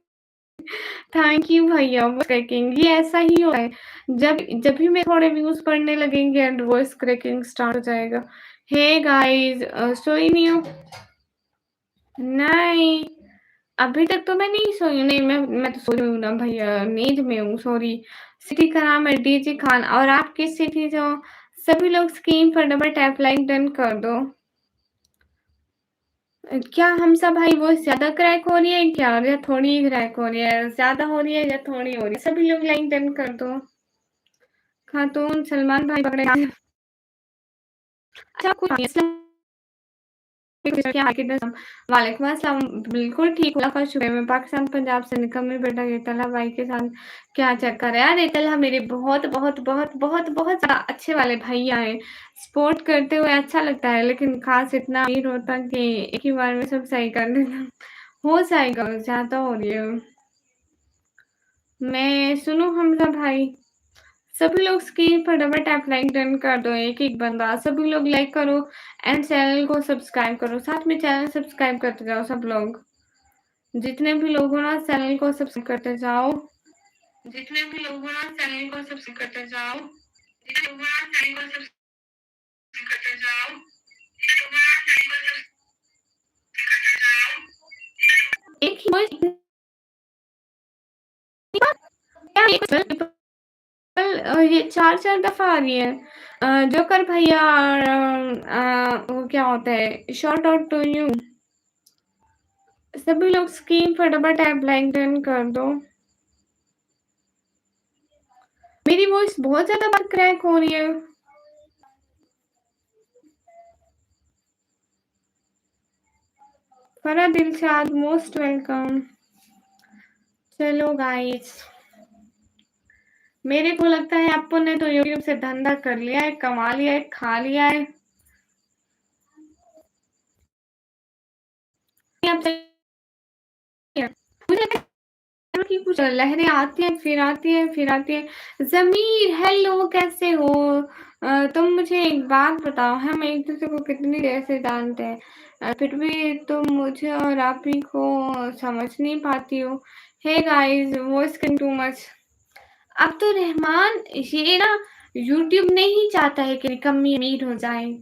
थैंक यू भैया, वो क्रैकिंग ये ऐसा ही होता है। जब भी मैं थोड़े व्यूज़ पढ़ने लगेंगे एंड वॉइस क्रैकिंग स्टार्ट हो जाएगा। हे गाइस, सोई नहीं हूँ। नहीं, अभी तक तो मैं नहीं सोई हूँ। नहीं, मैं तो सोई हूँ ना भैया, नींद में हूँ, सॉरी। सिटी का नाम है डीजे खान। और आप किस सिटी से हो? सभी लोग स्क्रीन पर डबल टैप लाइक डन कर दो। क्या हमसा भाई वॉइस ज़्यादा क्रैक हो रही है क्या? या थोड़ी क्रैक हो रही है? ज़्यादा हो रही है या थोड़ी हो रही है? सभी लोग लाइक डन कर दो। खातून सलमान भाई पकड़े हाथ। अच्छा, कुछ नहीं, वालेकुम अस्सलाम। बिल्कुल ठीक हुआ का शुक्र है। मैं पाकिस्तान पंजाब से निकम्मी बेटा ये तलहा भाई के साथ क्या चक्कर है यार? ये तलहा मेरे बहुत बहुत बहुत बहुत बहुत ज़्यादा अच्छे वाले भैया हैं। सपोर्ट करते हुए अच्छा लगता है, लेकिन खास इतना अमीर होता कि एक ही बार में सब सही कर देता। हो जाएगा, ज़्यादा हो रही है। मैं सुनो हमजा भाई, सभी लोग स्क्रीन पर डबल टैप लाइक डन कर दो। एक-एक बंदा, सभी लोग लाइक करो एंड चैनल को सब्सक्राइब करो। साथ में चैनल सब्सक्राइब करते जाओ सब लोग। जितने भी लोग हो ना चैनल को सब्सक्राइब करते जाओ। जितने भी लोग हो ना चैनल को सब्सक्राइब करते जाओ। जितने लोग हो ना चैनल को सब्सक्राइब करते जाओ। जितने लोग हो ना चैनल को सब्सक्राइब करते जाओ। एक ही वॉइस क्या एक ये 4-4 दफ़ा आ रही है। जोकर भैया, वो क्या होता है? Shout out to you. सभी लोग स्क्रीन पर डबल टैप लाइक डन कर दो। मेरी वॉइस बहुत ज़्यादा बार क्रैक हो रही है। फरा दिलशाद मोस्ट वेलकम। चलो गाइस, मेरे को लगता है अपन ने तो यूट्यूब से धंधा कर लिया है, कमा लिया है, खा लिया है। अब मुझे की कुछ लहरें आती हैं, फिर आती हैं, फिर आती हैं। ज़मीर हेलो कैसे हो? तुम मुझे एक बात बताओ, हम एक दूसरे को कितनी देर से जानते हैं, फिर भी तुम मुझे और आप ही को समझ नहीं पाती हो। Hey guys, voice can too much. अब तो रहमान ये ना, यूट्यूब नहीं चाहता है कि निकम्मी अमीर हो जाए।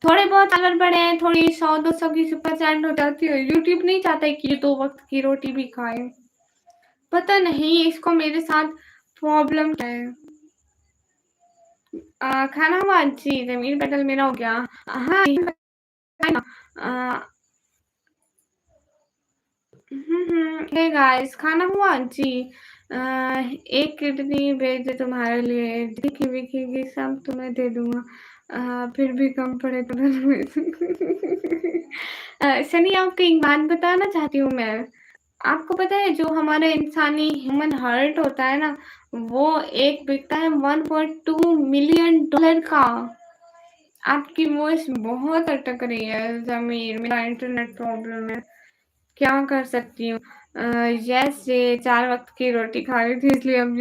थोड़े बहुत फॉलोवर बढ़े हैं, थोड़ी 100-200 की सुपर चैट हो जाती है। यूट्यूब नहीं चाहता है कि ये 2 वक्त की रोटी भी खाए। पता नहीं इसको मेरे साथ प्रॉब्लम क्या है। खाना हुआ जी, ज़मीर बदल मेरा हो गया। हाँ, हे गाइस, खाना हुआ जी। एक किडनी भेज दे तुम्हारे लिए, दिखी-विखी सब तुम्हें दे दूँगा। फिर भी कम पड़े तो सनी, आपको एक बात बताना चाहती हूँ मैं। आपको पता है जो हमारा इंसानी ह्यूमन हार्ट होता है ना, वो एक बिकता है $1.2 मिलियन का। आपकी वॉइस बहुत अटक रही है ज़मीर, मेरा इंटरनेट प्रॉब्लम है। क्या कर सकती हूँ? यस, ये 4 वक़्त की रोटी खा रही थी इसलिए अब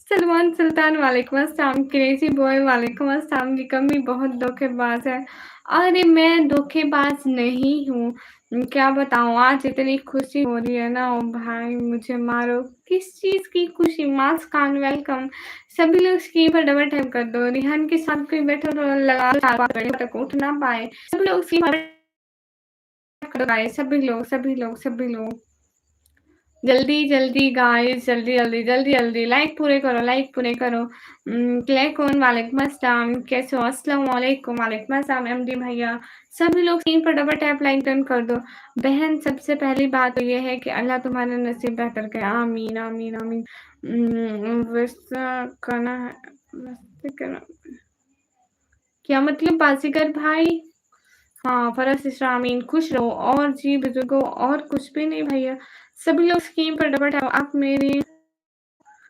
सलमान सुल्तान वालेकुम अस्सलाम, क्रेज़ी बॉय वालेकुम अस्सलाम, निकम्मी बहुत धोखेबाज़ है। अरे मैं धोखेबाज़ नहीं हूँ, क्या बताऊँ आज इतनी खुशी हो रही है ना, ओ भाई मुझे मारो। किस चीज़ की खुशी? मास खान वेलकम। सभी लोग स्क्रीन पर डबल टैप कर दो। रिहान के साथ कोई बैठा तो लगा लो 4 5 घंटे तक उठ ना पाए। सभी लोग स्क्रीन पर करो गाइस, सभी लोग, सभी लोग, सभी लोग। जल्दी, जल्दी गाइस, जल्दी, जल्दी, जल्दी, जल्दी लाइक पूरे करो, लाइक पूरे करो। क्लैकॉन वालेकुम अस्सलाम, कैसे हो? अस्सलाम वालेकुम, वालेकुम अस्सलाम एमडी भैया। सभी लोग स्क्रीन पर डबल टैप लाइक डन कर दो। बहन सबसे पहली बात तो ये है कि अल्लाह तुम्हारा नसीब बेहतर करे। आमीन, आमीन, आमीन। वैसा करना है, वैसे करना क्या मतलब बाजीगर भाई? हाँ, फरस इस्लामीन खुश रहो और जी बुजुर्गों और कुछ भी नहीं भैया। सभी लोग स्क्रीन पर डबल टैप आप मेरी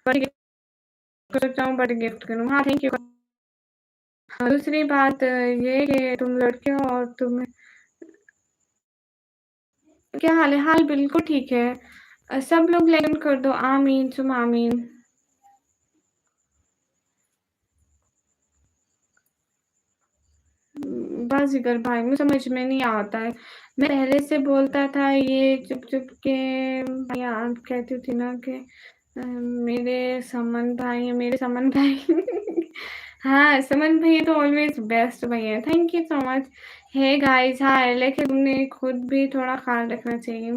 बड़ी गिफ्ट कर सकता हूँ, बड़ी गिफ्ट करूँ। हाँ, थैंक यू। दूसरी बात ये कि तुम लड़के हो और तुम्हें क्या हाल है? हाल बिल्कुल ठीक है। सब लोग लाइक कर दो। आमीन सुम आमीन। बाजीगर भाई मुझे समझ में नहीं आता है। मैं पहले से बोलता था ये चुप चुप के भैया कहती थी ना कि मेरे समन भाई है, मेरे समन भाई। हाँ, समन भैया तो ऑलवेज बेस्ट भैया। Thank you so much. Hey guys hi, लेकिन तुमने खुद भी थोड़ा ख्याल रखना चाहिए।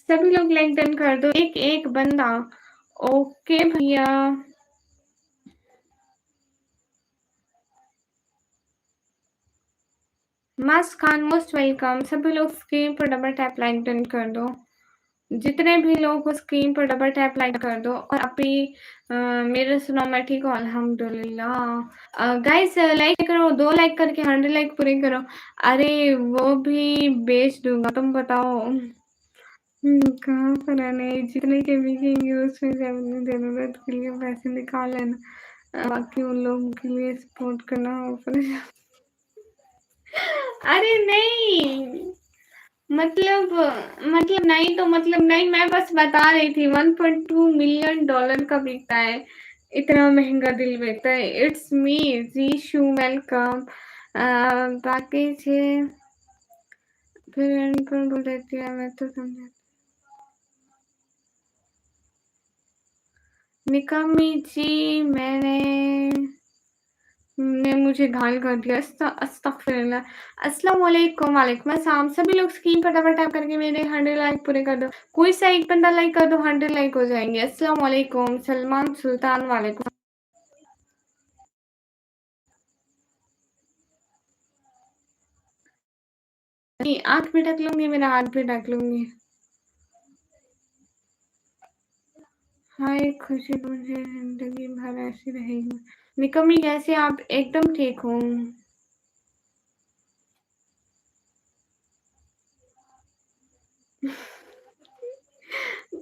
सभी लोग लाइक डन कर दो, एक एक बंदा। ओके भैया। मस्त खान मोस्ट वेलकम। सभी लोग स्क्रीन पर डबल टैप लाइक डन कर दो। जितने भी लोग को स्क्रीन पर डबल टैप लाइक कर दो और अभी मेरा सुनो मैं ठीक हूँ अल्हम्दुलिल्लाह। गाइस लाइक करो, 2 लाइक करके 100 लाइक पूरे करो। अरे वो भी बेच दूंगा, तुम बताओ। कहाँ पर आने जितने के बिकेंगे उसमें से अपनी जरूरत के लिए पैसे निकाल लेना। बाकी उन लोगों के लिए सपोर्ट करना हो फिर। अरे नहीं, मतलब नहीं तो मतलब नहीं, मैं बस बता रही थी 1.2 मिलियन डॉलर का बिकता है। इतना महंगा दिल बिकता है। It's me Jishu welcome. बाकी छे फिर इनको बोल देती है, मैं तो समझा। निकम्मी जी मैंने ने मुझे घायल कर दिया। अस्तगफिरुल्लाह। अस्सलाम वालेकुम, वालेकुम अस्सलाम। सभी लोग स्क्रीन पर डबल टैप करके मेरे 100 लाइक पूरे कर दो। कोई सा एक बंदा लाइक कर दो, 100 लाइक हो जाएंगे। अस्सलाम वालेकुम सलमान सुल्तान, वालेकुम। नहीं, आँख भी ढक लूंगी, मेरा हाथ भी ढक लूंगी। हाय खुशी, मुझे जिंदगी भर ऐसी रहेगी। निकम्मी कैसे आप? एकदम ठीक हूँ।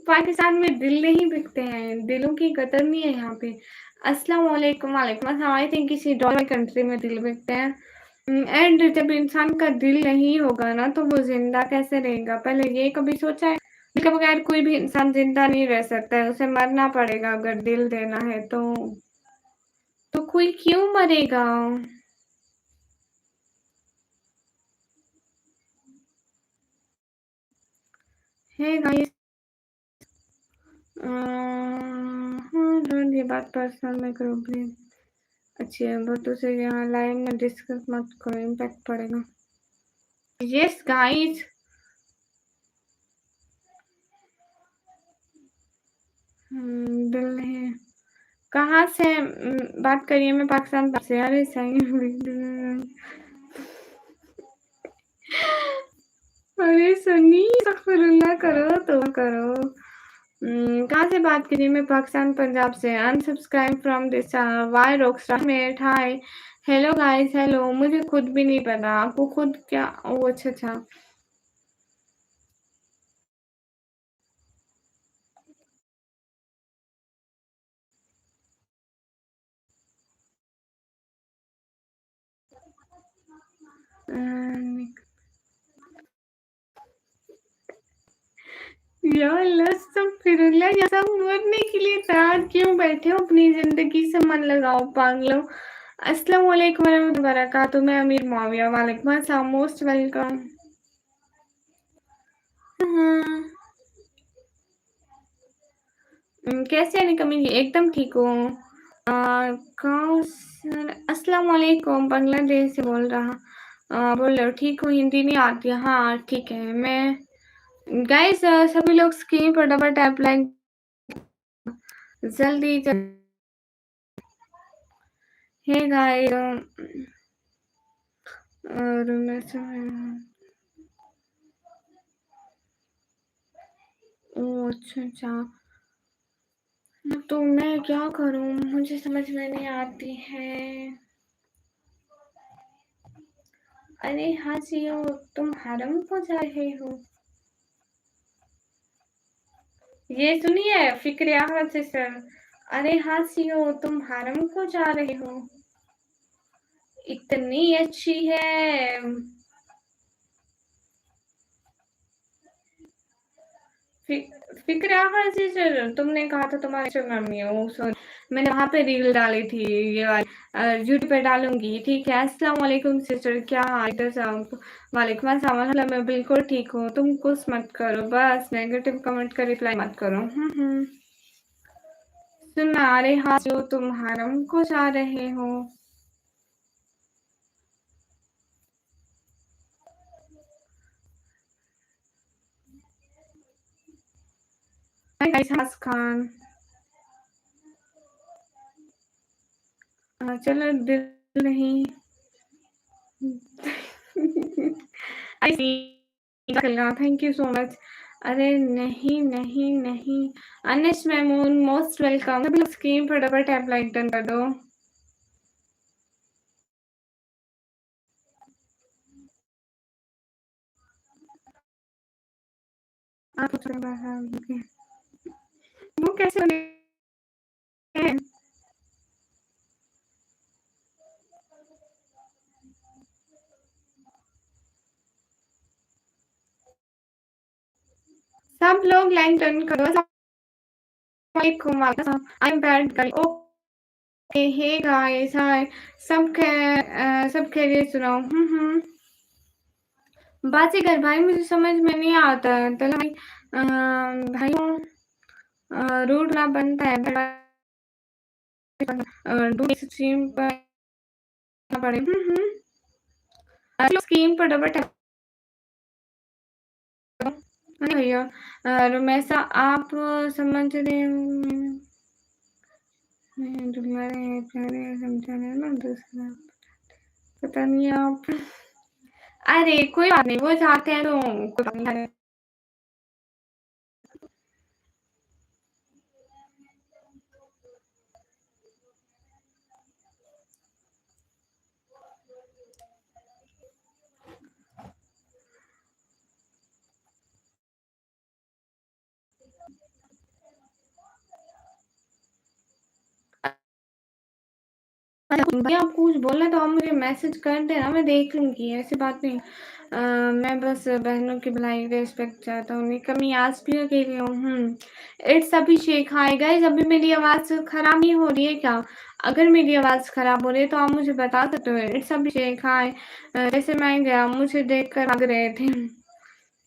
पाकिस्तान में दिल नहीं बिकते हैं, दिलों की कदर नहीं है यहाँ पे। अस्सलाम वालेकुम, वालेकुम अस्सलाम। आई थिंक किसी डेवलप कंट्री में दिल बिकते हैं। एंड जब इंसान का दिल नहीं होगा ना तो वो जिंदा कैसे रहेगा? पहले ये कभी सोचा है? दिल के बगैर कोई भी इंसान जिंदा नहीं रह सकता है, उसे मरना पड़ेगा अगर दिल देना है तो कोई क्यों मरेगा? है गाइस। ये बात पर्सनल में करो प्लीज। अच्छी है, बटू से यहाँ लाइव में डिस्कस मत करो, इम्पैक्ट पड़ेगा। Yes guys. दिल नहीं। कहाँ से बात करिए? मैं पाकिस्तान से। अरे सही। अरे सनी अस्तगफिरुल्लाह करो तो करो। कहाँ से बात करिए? मैं पाकिस्तान पंजाब से। Unsubscribe from this channel why rockstar mate. Hi hello guys, hello. मुझे खुद भी नहीं पता आपको खुद क्या। ओ अच्छा अच्छा। या अल्लाह अस्तगफिरुल्लाह। ये सब मरने के लिए तैयार क्यों बैठे हो? अपनी जिंदगी से मन लगाओ पागलो। अस्सलाम वालेकुम वरहमतुल्लाहि वबरकातुहू। मैं अमीर मुआविया, वालेकुम अस्सलाम, मोस्ट वेलकम। हाँ। कैसे हैं निकम्मी जी? एकदम ठीक हूँ। कौसर अस्सलाम वालेकुम, बांग्लादेश से बोल रहे हो, ठीक हूँ, हिंदी नहीं आती। हाँ, ठीक है। मैं गाइस सभी लोग स्क्रीन पर डबल टैप लाइक जल्दी हे गाइस और मैं ओह! अच्छा। तो मैं क्या करूँ? मुझे समझ में नहीं आती है। अरे हाँ जियो, तुम हरम को जा रहे हो? ये सुनिए फ़िक्र अहमद से सर। अरे हाँ जियो, तुम हरम को जा रहे हो? इतनी अच्छी है। फ़िक्र अहमद से सर, तुमने कहा था तुम्हारे इंस्टाग्राम में ओह सॉरी, मैंने वहाँ पे रील डाली थी ये वाली यूट्यूब पे डालूँगी, ठीक है? अस्सलाम वालेकुम सिस्टर, क्या हाल? इधर से आप वालेकुम अस्सलाम अल्हम्दुलिल्लाह मैं बिल्कुल ठीक हूँ, तुम कुछ मत करो, बस नेगेटिव कमेंट का रिप्लाई मत करो। सुनना आ रहे हाँ जो तुम हरम को जा रहे हो। हाय गाइस हस खान। चलो दिल नहीं आई सी थैंक यू सो मच। अरे नहीं अनिश महमूद मोस्ट वेलकम। स्क्रीन पर डबल टैप लाइक डन कर दो। आप वो कैसे बने हैं? सब लोग लाइक डन करो। वालेकुम I am bad girl okay hey guys hi सब खैरियत सुनाओ। बाजीगर भाई मुझे समझ में नहीं आता है तो भाई भाइयों रूट ना बनता है डू स्ट्रीम पर पड़े स्क्रीन पर डबल टैप करो भैया। रुमैसा आप समझ रहे तुम्हारे प्यारे समझा रहे ना दूसरा पता नहीं आप अरे कोई बात नहीं वो चाहते हैं तो कोई बात नहीं। भैया आप कुछ बोले तो आप मुझे मैसेज कर देना मैं देख लूंगी ऐसी बात नहीं। मैं बस बहनों की भलाई रिस्पेक्ट चाहता हूँ कमी आज भी अकेली हूँ। इट्स अभिषेक हाय गाइस अभी मेरी आवाज़ खराब नहीं हो रही है क्या? अगर मेरी आवाज़ खराब हो रही है तो आप मुझे बता सकते हो। इट्स अभिषेक हाय जैसे मैं गया मुझे देख कर भाग रहे थे।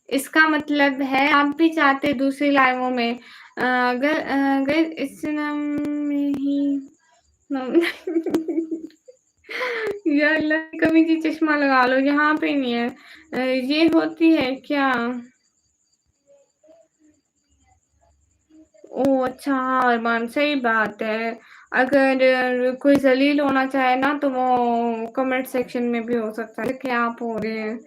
इसका मतलब है आप भी चाहते दूसरी लाइवों में अगर इस नाम में ही यार अल्लाह कभी की चश्मा लगा लो यहाँ पे नहीं है। ये होती है क्या? ओह अच्छा हाँ अरमान सही बात है। अगर कोई जलील होना चाहे ना तो वो कमेंट सेक्शन में भी हो सकता है क्या आप हो रहे हैं।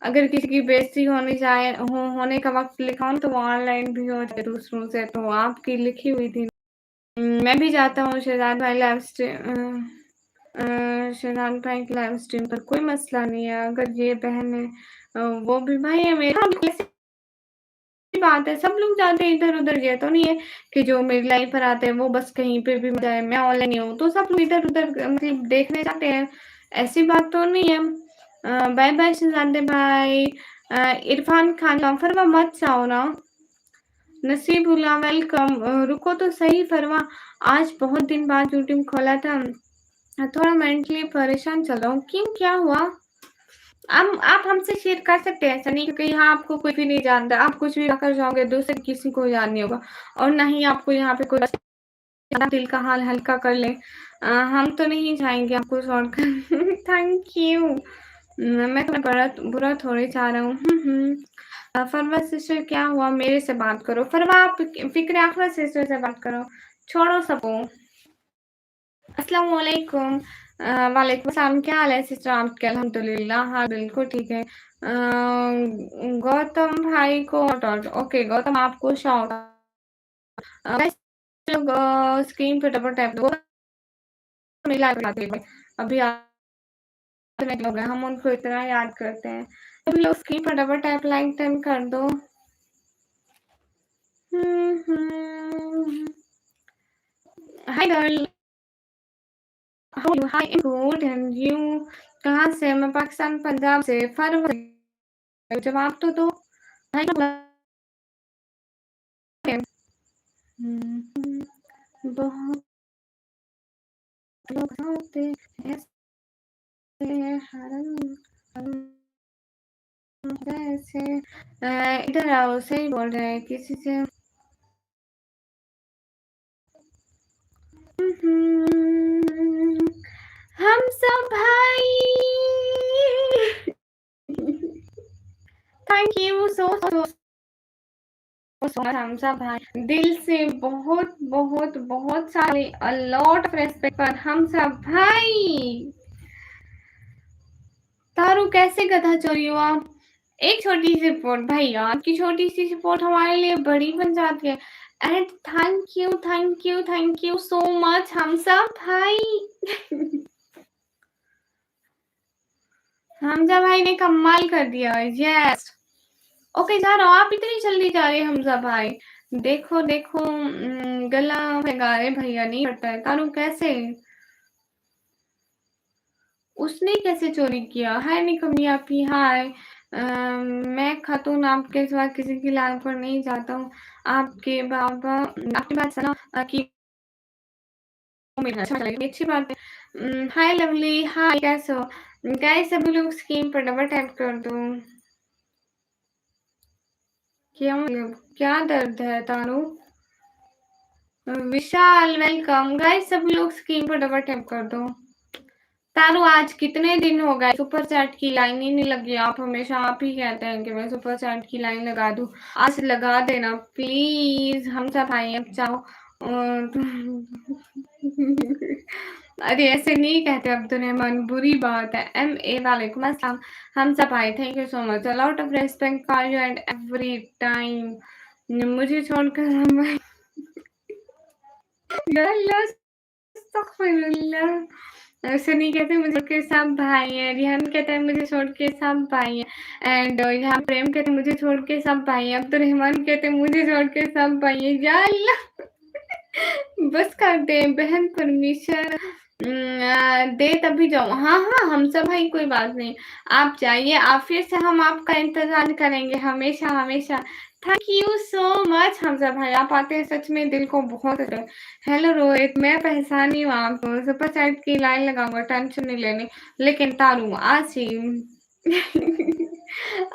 अगर किसी की बेइज्जती होने का वक्त लिखा हो तो वो ऑनलाइन भी हो जाए दूसरों से तो आपकी लिखी हुई थी। मैं भी जाता हूँ शहजाद भाई लाइव स्ट्रीम शहजाद भाई की लाइव स्ट्रीम पर कोई मसला नहीं है। अगर ये बहन है वो भी भाई है मेरा बात है सब लोग जाते हैं इधर-उधर ये तो नहीं है कि जो मेरी लाइफ पर आते हैं वो बस कहीं पे भी जाए मैं ऑनलाइन ही हूँ तो सब लोग इधर-उधर मतलब देखने जाते हैं ऐसी बात तो नहीं है। बाय बाय शहजादे भाई। इरफान खान फरवा मत जाओ ना। नसीबुल्ला वेलकम रुको तो सही फरवा आज बहुत दिन बाद यूट्यूब खोला था थोड़ा मेंटली परेशान चल रहा हूँ क्यों क्या हुआ? आप हमसे शेयर कर सकते हैं, ऐसा नहीं क्योंकि यहाँ आपको कोई भी नहीं जानता। आप कुछ भी कर जाओगे, दूसरे किसी को याद नहीं होगा और ना ही आपको यहाँ पे कोई दिल का हाल हल्का कर ले। हम तो नहीं चाहेंगे आपको छोड़कर। Thank you. मैं तुम्हें बुरा थोड़ी चाह रहा हूँ। फरवा सिस्टर क्या हुआ? मेरे से बात करो। फरवा आप फ़िक्र आखिरत सिस्टर से बात करो। छोड़ो सबको। अस्सलाम वालेकुम। वालेकुम सलाम। क्या हाल है सिस्टर आपके? अल्हम्दुलिल्लाह हाँ, बिल्कुल ठीक है। गौतम भाई को ओके गौतम आपको शाउट गाइस लोग स्क्रीन पे डबल टैप दो। मिला अभी लोग हैं, हम उनको इतना याद करते हैं। सभी लोग स्क्रीन पर डबल टैप लाइक डन कर दो। Hi girl, how you? Hi good and you? कहाँ से? मैं पाकिस्तान पंजाब से। फरवरी जवाब तो दो। हाय बहुत लोग होते ऐसे हरम जैसे इधर आओ। सही बोल रहे हैं किसी से। हम सब भाई। Thank you so so so much हम सब भाई। दिल से बहुत बहुत बहुत सारे a lot of respect for हम सब भाई। तारू कैसे गधा चोरी हुआ? एक छोटी सी रिपोर्ट भाई, आपकी छोटी सी रिपोर्ट हमारे लिए बड़ी बन जाती है। And thank you so much हम सब भाई। हमजा भाई ने कमाल कर दिया। यस ओके जा रहा हूँ। आप इतनी जल्दी जा रहे हैं हमजा भाई? देखो देखो गला लगा रहे भैया नहीं करता है। तारू कैसे? उसने कैसे चोरी किया? हाय निकम्मी आपी हाय। मैं खातून आपके सिवा किसी की लाल पर नहीं जाता हूँ। आपके बात सुना कि मिलना अच्छा लगेगा, अच्छी बात है। हाय लवली हाय कैसे हो? गाइस सभी लोग स्क्रीन पर डबल टैप कर दो। क्यों? क्या दर्द है तारू? विशाल वेलकम। गाइस सभी लोग स्क्रीन पर डबल टैप कर दो। तारू आज कितने दिन हो गए सुपर चैट की लाइन ही नहीं लगी। आप हमेशा आप ही कहते हैं कि मैं सुपर चैट की लाइन लगा दूं। आज लगा देना प्लीज। हम सब भाई अब जाओ। अरे ऐसे नहीं कहते अब्दुल रहमान, बुरी बात है। MA वालेकुम अस्सलाम। हम सब भाई thank you so much. A lot of respect for you and every time. मुझे छोड़कर हम अस्तगफिरुल्लाह। सनी कहते हैं मुझे छोड़ के सब भाई हैं। रिहान कहता है मुझे छोड़ के सब भाई हैं। एंड यहाँ प्रेम कहते हैं मुझे छोड़ के सब भाई हैं। अब्दुल रहमान कहते हैं मुझे छोड़ के सब भाई हैं। या अल्लाह। बस कर दे बहन परमिशन दे तभी जाओ। हाँ हाँ हम सब भाई कोई बात नहीं। आप जाइए, आप फिर से हम आपका इंतजार करेंगे हमेशा हमेशा। Thank you so much Hamza भाई। आप आते हैं सच में दिल को बहुत अच्छा। हेलो रोहित, मैं पहचानी हूँ आपको। सुपर चैट की लाइन लगाऊंगा, टेंशन नहीं लेनी। लेकिन तारू आज ही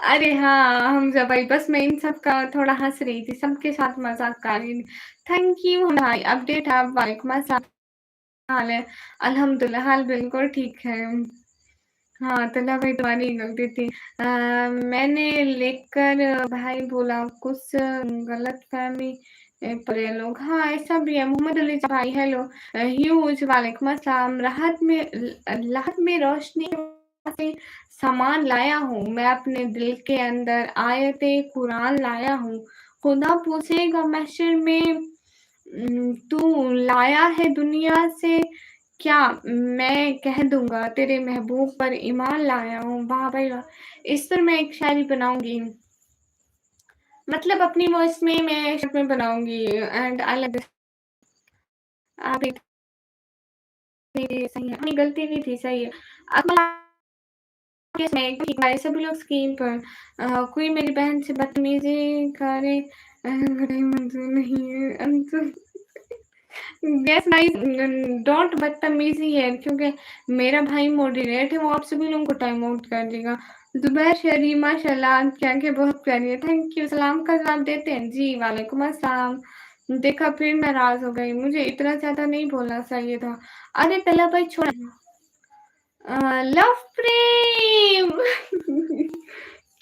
अरे हाँ हमजा भाई, बस मैं इन सब का थोड़ा हंस रही थी, सबके साथ मजाक कर रही थी। थैंक यू भाई। अपडेट आप वालेकुम अस्सलाम। हाल है? अल्हम्दुलिल्लाह हाल बिल्कुल ठीक है। हाँ तला भाई तुम्हारी गलती थी। मैंने लेकर भाई बोला कुछ गलत फहमी पड़े लोग। हाँ ऐसा भी है। मोहम्मद अली भाई हेलो। ह्यूज वालेकुम अस्सलाम। राहत में रोशनी से सामान लाया हूँ। मैं अपने दिल के अंदर आयते कुरान लाया हूँ। खुदा पूछेगा महशर में तू लाया है दुनिया से क्या? मैं कह दूँगा तेरे महबूब पर ईमान लाया हूँ। वाह भाई वाह! इस पर मैं एक शायरी बनाऊँगी। मतलब अपनी वॉइस में मैं शर्ट में बनाऊँगी एंड आई लाइक दिस। आप एक सही है, अपनी गलती नहीं थी, सही है। अब मैं ठीक है, सभी लोग स्क्रीन पर कोई मेरी बहन से बदतमीज़ी करे बड़ी मंज़ूर नहीं है। यस नाइस डोंट बदतमीज़ी है क्योंकि मेरा भाई मॉडरेट है, वो आप सभी लोगों को टाइम आउट कर देगा। ज़ुबैर शहरी माशाल्लाह आपकी आँखें बहुत प्यारी है। Thank you. सलाम का जवाब देते हैं? जी, वालेकुम अस्सलाम। देखा फिर नाराज़ हो गई। मुझे इतना ज़्यादा नहीं बोलना चाहिए था। अरे पहला भाई छोड़ लव प्रेम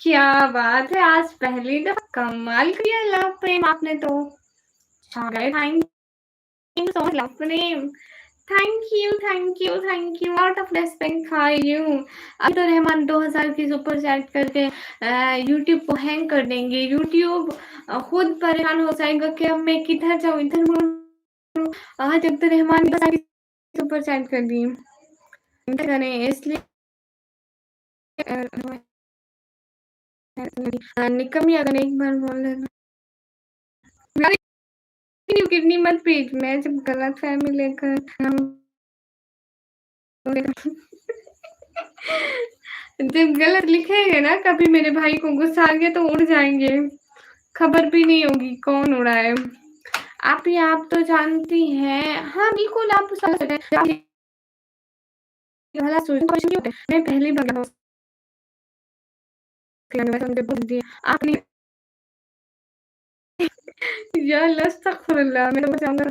क्या बात है! आज पहली दफ़ा कमाल किया लव प्रेम आपने तो। छा गए। Thank you so much love Prem. Thank you, thank you. Lot of respect for you. अभी तो रहमान 2000 की सुपर चैट करके यूट्यूब को हैंग कर देंगे। यूट्यूब खुद परेशान हो जाएगा कि अब मैं किधर जाऊँ, इधर मुड़ूँ। आज अब्दुल रहमान ने 2000 की सुपर चैट कर दी। क्या करें इसलिए निकम्मी अगर एक बार बोल देना किडनी मत पीट। मैं जब गलतफ़हमी लेकर जब गलत लिखेंगे ना कभी मेरे भाई को गुस्सा आ गया तो उड़ जाएँगे। खबर भी नहीं होगी कौन उड़ा है। आप तो जानती हैं हाँ, बिल्कुल आप भला सोचते मैं पहली बार बोल दिया आपने या अल्लाह अस्तगफिरुल्लाह मैं तो चाहूँगा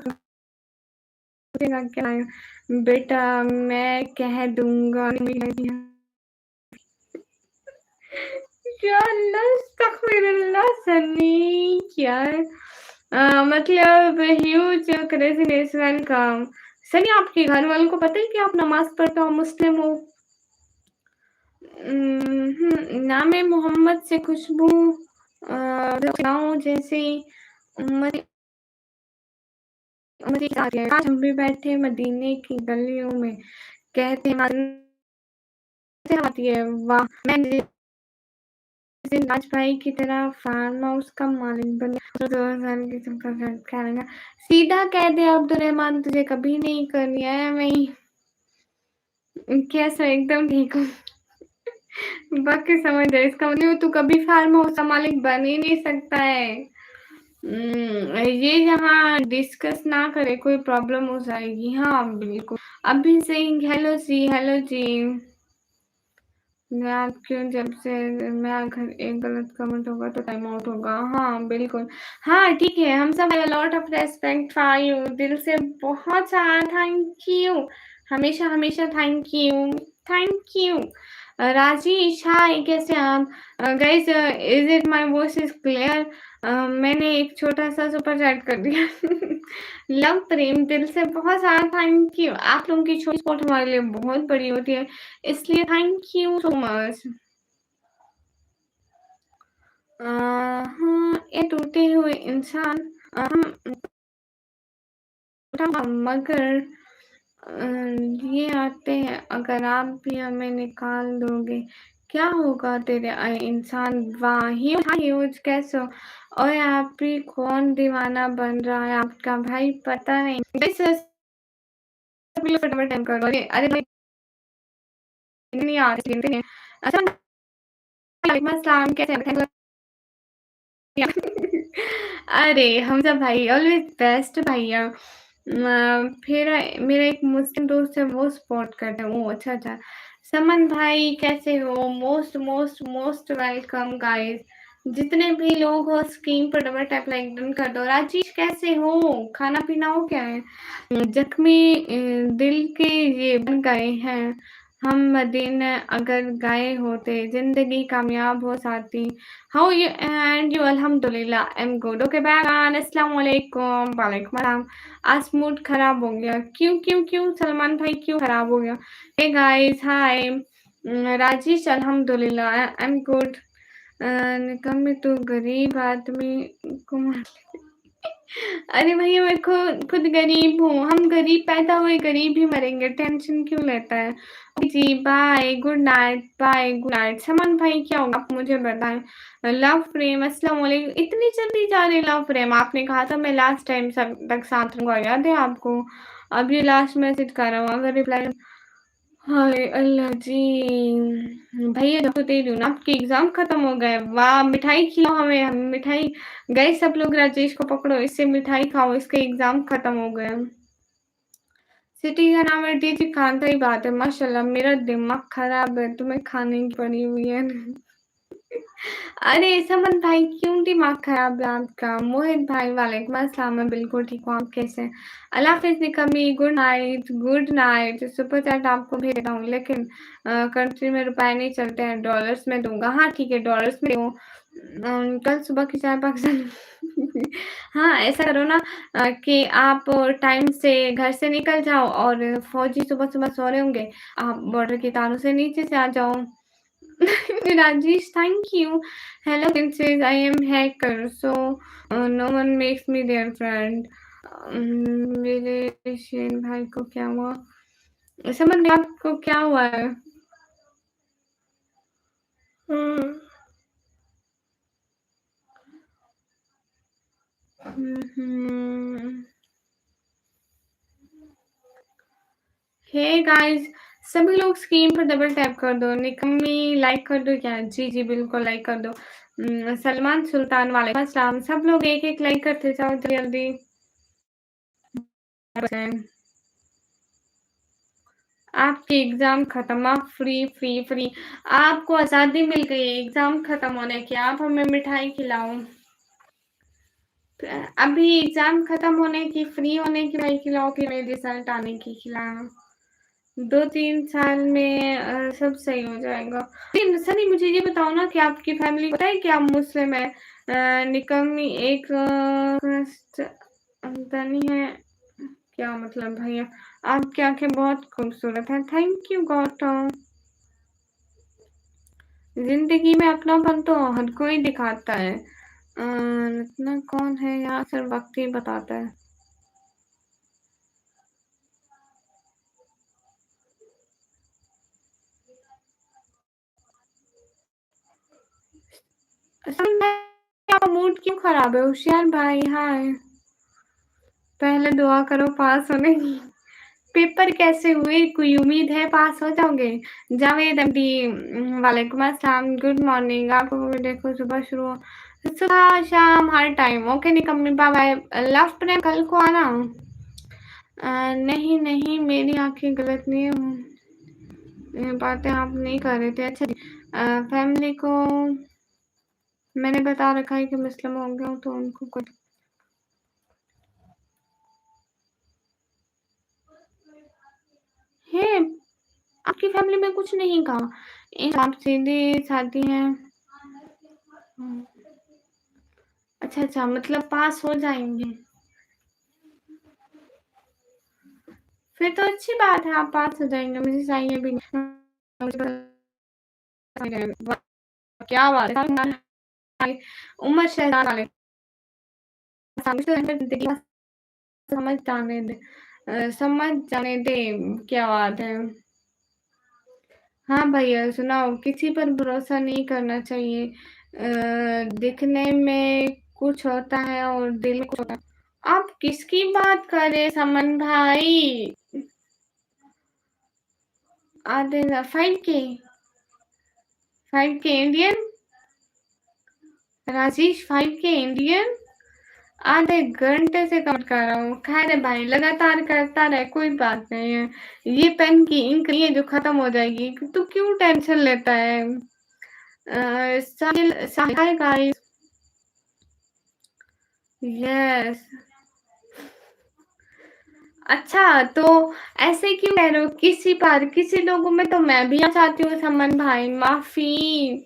क्या है बेटा मैं कह दूँगा या अल्लाह अस्तगफिरुल्लाह सन्नी क्या है? मतलब ह्यूज क्रेज़ीनेस वेलकम। सनी आपके घर वालों को पता है कि आप नमाज़ पढ़ते हो, मुस्लिम हो? नाम है मोहम्मद से खुशबू गाँव जैसे उम्मत आज हम भी बैठे मदीने की गलियों में कहते आती है वाह मैं जिस दिन राज भाई की तरह फार्म हाउस का मालिक बन गया तो 2000 की तुमका करेगा सीधा कह दे अब्दुल रहमान तुझे कभी नहीं करनी है मैं कैसा एकदम ठीक हूँ बाकी समझ जाए इसका मतलब तू कभी फार्म हाउस का मालिक बन ही नहीं सकता है ये यहाँ डिस्कस ना करे कोई प्रॉब्लम हो जाएगी हाँ बिल्कुल अभी सिंह हेलो जी मैं क्यों जब से मैं अगर एक गलत कमेंट होगा तो टाइम आउट होगा हाँ बिल्कुल हाँ ठीक है हम सब lot of respect for you दिल से बहुत सारा थैंक यू हमेशा हमेशा थैंक यू राजेश हाय कैसे आप guys is it my voice is clear मैंने एक छोटा सा सुपर चैट कर दिया लव प्रेम दिल से बहुत सारा थैंक यू आप लोगों की छोटी सपोर्ट हमारे लिए बहुत बड़ी होती है इसलिए थैंक यू सो मच हाँ ये टूटे हुए इंसान हम मगर ये आते हैं अगर आप भी हमें निकाल दोगे क्या होगा तेरे इंसान वाह ह्यूज कैसे हो और आप भी कौन दीवाना बन रहा है आपका भाई पता नहीं फटाफट टाइम करो अरे भाई नहीं आ रही है अच्छा वालेकुम अस्सलाम कैसे हैं अरे हमजा भाई ऑलवेज बेस्ट भैया फिर मेरा एक मुस्लिम दोस्त है वो सपोर्ट करता है वो अच्छा समन भाई कैसे हो most most most welcome guys जितने भी लोग हो स्क्रीन पर डबल टैप लाइक डन कर दो राजेश कैसे हो खाना पीना हो क्या है जख्मी दिल के ये बन गए हैं हम मदीने अगर गए होते जिंदगी कामयाब हो जाती हाउ यू एंड यू अल्हम्दुलिल्लाह आई एम गुड ओके बैन अस्सलाम वालेकुम वालेकुम सलाम आज मूड खराब हो गया क्यों सलमान भाई क्यों खराब हो गया हे गाइस हाय राजेश अल्हम्दुलिल्लाह आई एम गुड निकम्मी तो गरीब आदमी को अरे भैया मैं खुद गरीब हूँ हम गरीब पैदा हुए गरीब ही मरेंगे टेंशन क्यों लेता है जी बाय गुड नाइट समन भाई क्या होगा आप मुझे बताएं लव प्रेम अस्सलाम वालेकुम इतनी जल्दी जा रहे लव प्रेम आपने कहा था मैं लास्ट टाइम सब तक साथ रहूंगा याद है आपको अब ये लास्ट मैसेज कर रहा हूँ अगर रिप्लाई हाय अल्लाह जी भैया जब तो दे दूँ ना आपके एग्जाम खत्म हो गए वाह मिठाई खिलाओ हमें हम मिठाई गए सब लोग राजेश को पकड़ो इससे मिठाई खाओ इसके एग्जाम खत्म हो गए सिटी का नाम है टीटी खान, सही बात है, माशाल्लाह मेरा दिमाग खराब है, तुम्हें खाने की पड़ी हुई है। अरे समन भाई क्यों दिमाग खराब है आपका? मोहित भाई वालेकुम अस्सलाम, मैं बिल्कुल ठीक हूँ, आप कैसे हैं? अल्लाह हाफ़िज़ निकम्मी, good night, good night. Super chat आपको भेज देता हूँ, लेकिन कंट्री में रुपए नहीं चलते हैं, डॉलर्स में दूँगा। हाँ, ठीक है, डॉलर्स में दूँ। कल सुबह की चाय पाकिस्तान। हाँ, ऐसा करो ना कि आप टाइम से घर से निकल जाओ और फौजी सुबह-सुबह सो रहे होंगे, आप बॉर्डर के तारों से नीचे से आ जाओ। Rajesh, thank you. Hello, princess. I am hacker, so no one makes me their friend. मेरे शेन भाई को क्या हुआ? समझ में आपको क्या हुआ है? हम्म हम्म। हे गाइस, सभी लोग स्क्रीन पर डबल टैप कर दो। निकम्मी लाइक कर दो क्या? जी जी बिल्कुल लाइक कर दो। सलमान सुल्तान वालेकुम अस्सलाम। सब लोग एक एक लाइक करते जाओ जल्दी। आपकी एग्ज़ाम खत्म, आप फ्री। आपको आज़ादी मिल गई है एग्ज़ाम खत्म होने की, आप हमें मिठाई खिलाओ। अभी एग्ज़ाम खत्म होने की, फ्री होने की मिठाई खिलाओ कि मेरे रिज़ल्ट आने की खिलाओ। 2-3 साल में सब सही हो जाएगा। लेकिन सनी मुझे ये बताओ ना कि आपकी फैमिली पता है कि आप मुस्लिम है? निकम्मी एक धनी है। क्या मतलब भैया? आपकी आँखें बहुत खूबसूरत हैं। Thank you Gautam. ज़िंदगी में अपनापन तो हर कोई दिखाता है। रत्ना कौन है यहाँ सिर्फ वक़्त ही बताता है। असल में आपका मूड क्यों खराब है? होशियार भाई हाय। पहले दुआ करो पास होने की। पेपर कैसे हुए? कोई उम्मीद है पास हो जाओगे? जावेद एमडी वालेकुम अस्सलाम, गुड मॉर्निंग। आपको देखो सुबह शुरू हो सुबह शाम हर टाइम। ओके निकम्मी बाय बाय। लव प्रेम कल को आना। नहीं नहीं मेरी आंखें गलत नहीं है। ये बातें आप नहीं कर रहे थे। अच्छा जी, फैमिली को मैंने बता रखा है कि मुस्लिम हो गया हूँ तो उनको कुछ है। आपकी फैमिली में कुछ नहीं कहा। आप सीधे साधी हैं। अच्छा अच्छा मतलब पास हो जाएंगे। फिर तो अच्छी बात है, आप पास हो जाएंगे, मुझे चाहिए भी नहीं। मुझे क्या बात है। उमर शहजाद वाले जिंदगी का समझ जाने दे। समझ जाने दे। क्या बात है। हाँ भैया सुनाओ, किसी पर भरोसा नहीं करना चाहिए। दिखने में कुछ होता है और दिल में कुछ होता है। आप किसकी बात कर रहे हैं समन भाई? आधे 5K Indian. Rajesh 5K Indian. आधे घंटे से कम कर रहा हूँ। खैर है भाई, लगातार करता रहे, कोई बात नहीं है। ये पेन की इंक नहीं है जो खत्म हो जाएगी, तू क्यों टेंशन लेता है? साहिल साहिल हाय गाइस। यस। अच्छा तो ऐसे क्यों कह रहे हो? किसी लोगों में तो मैं भी आ चाहती हूँ समन भाई, माफी।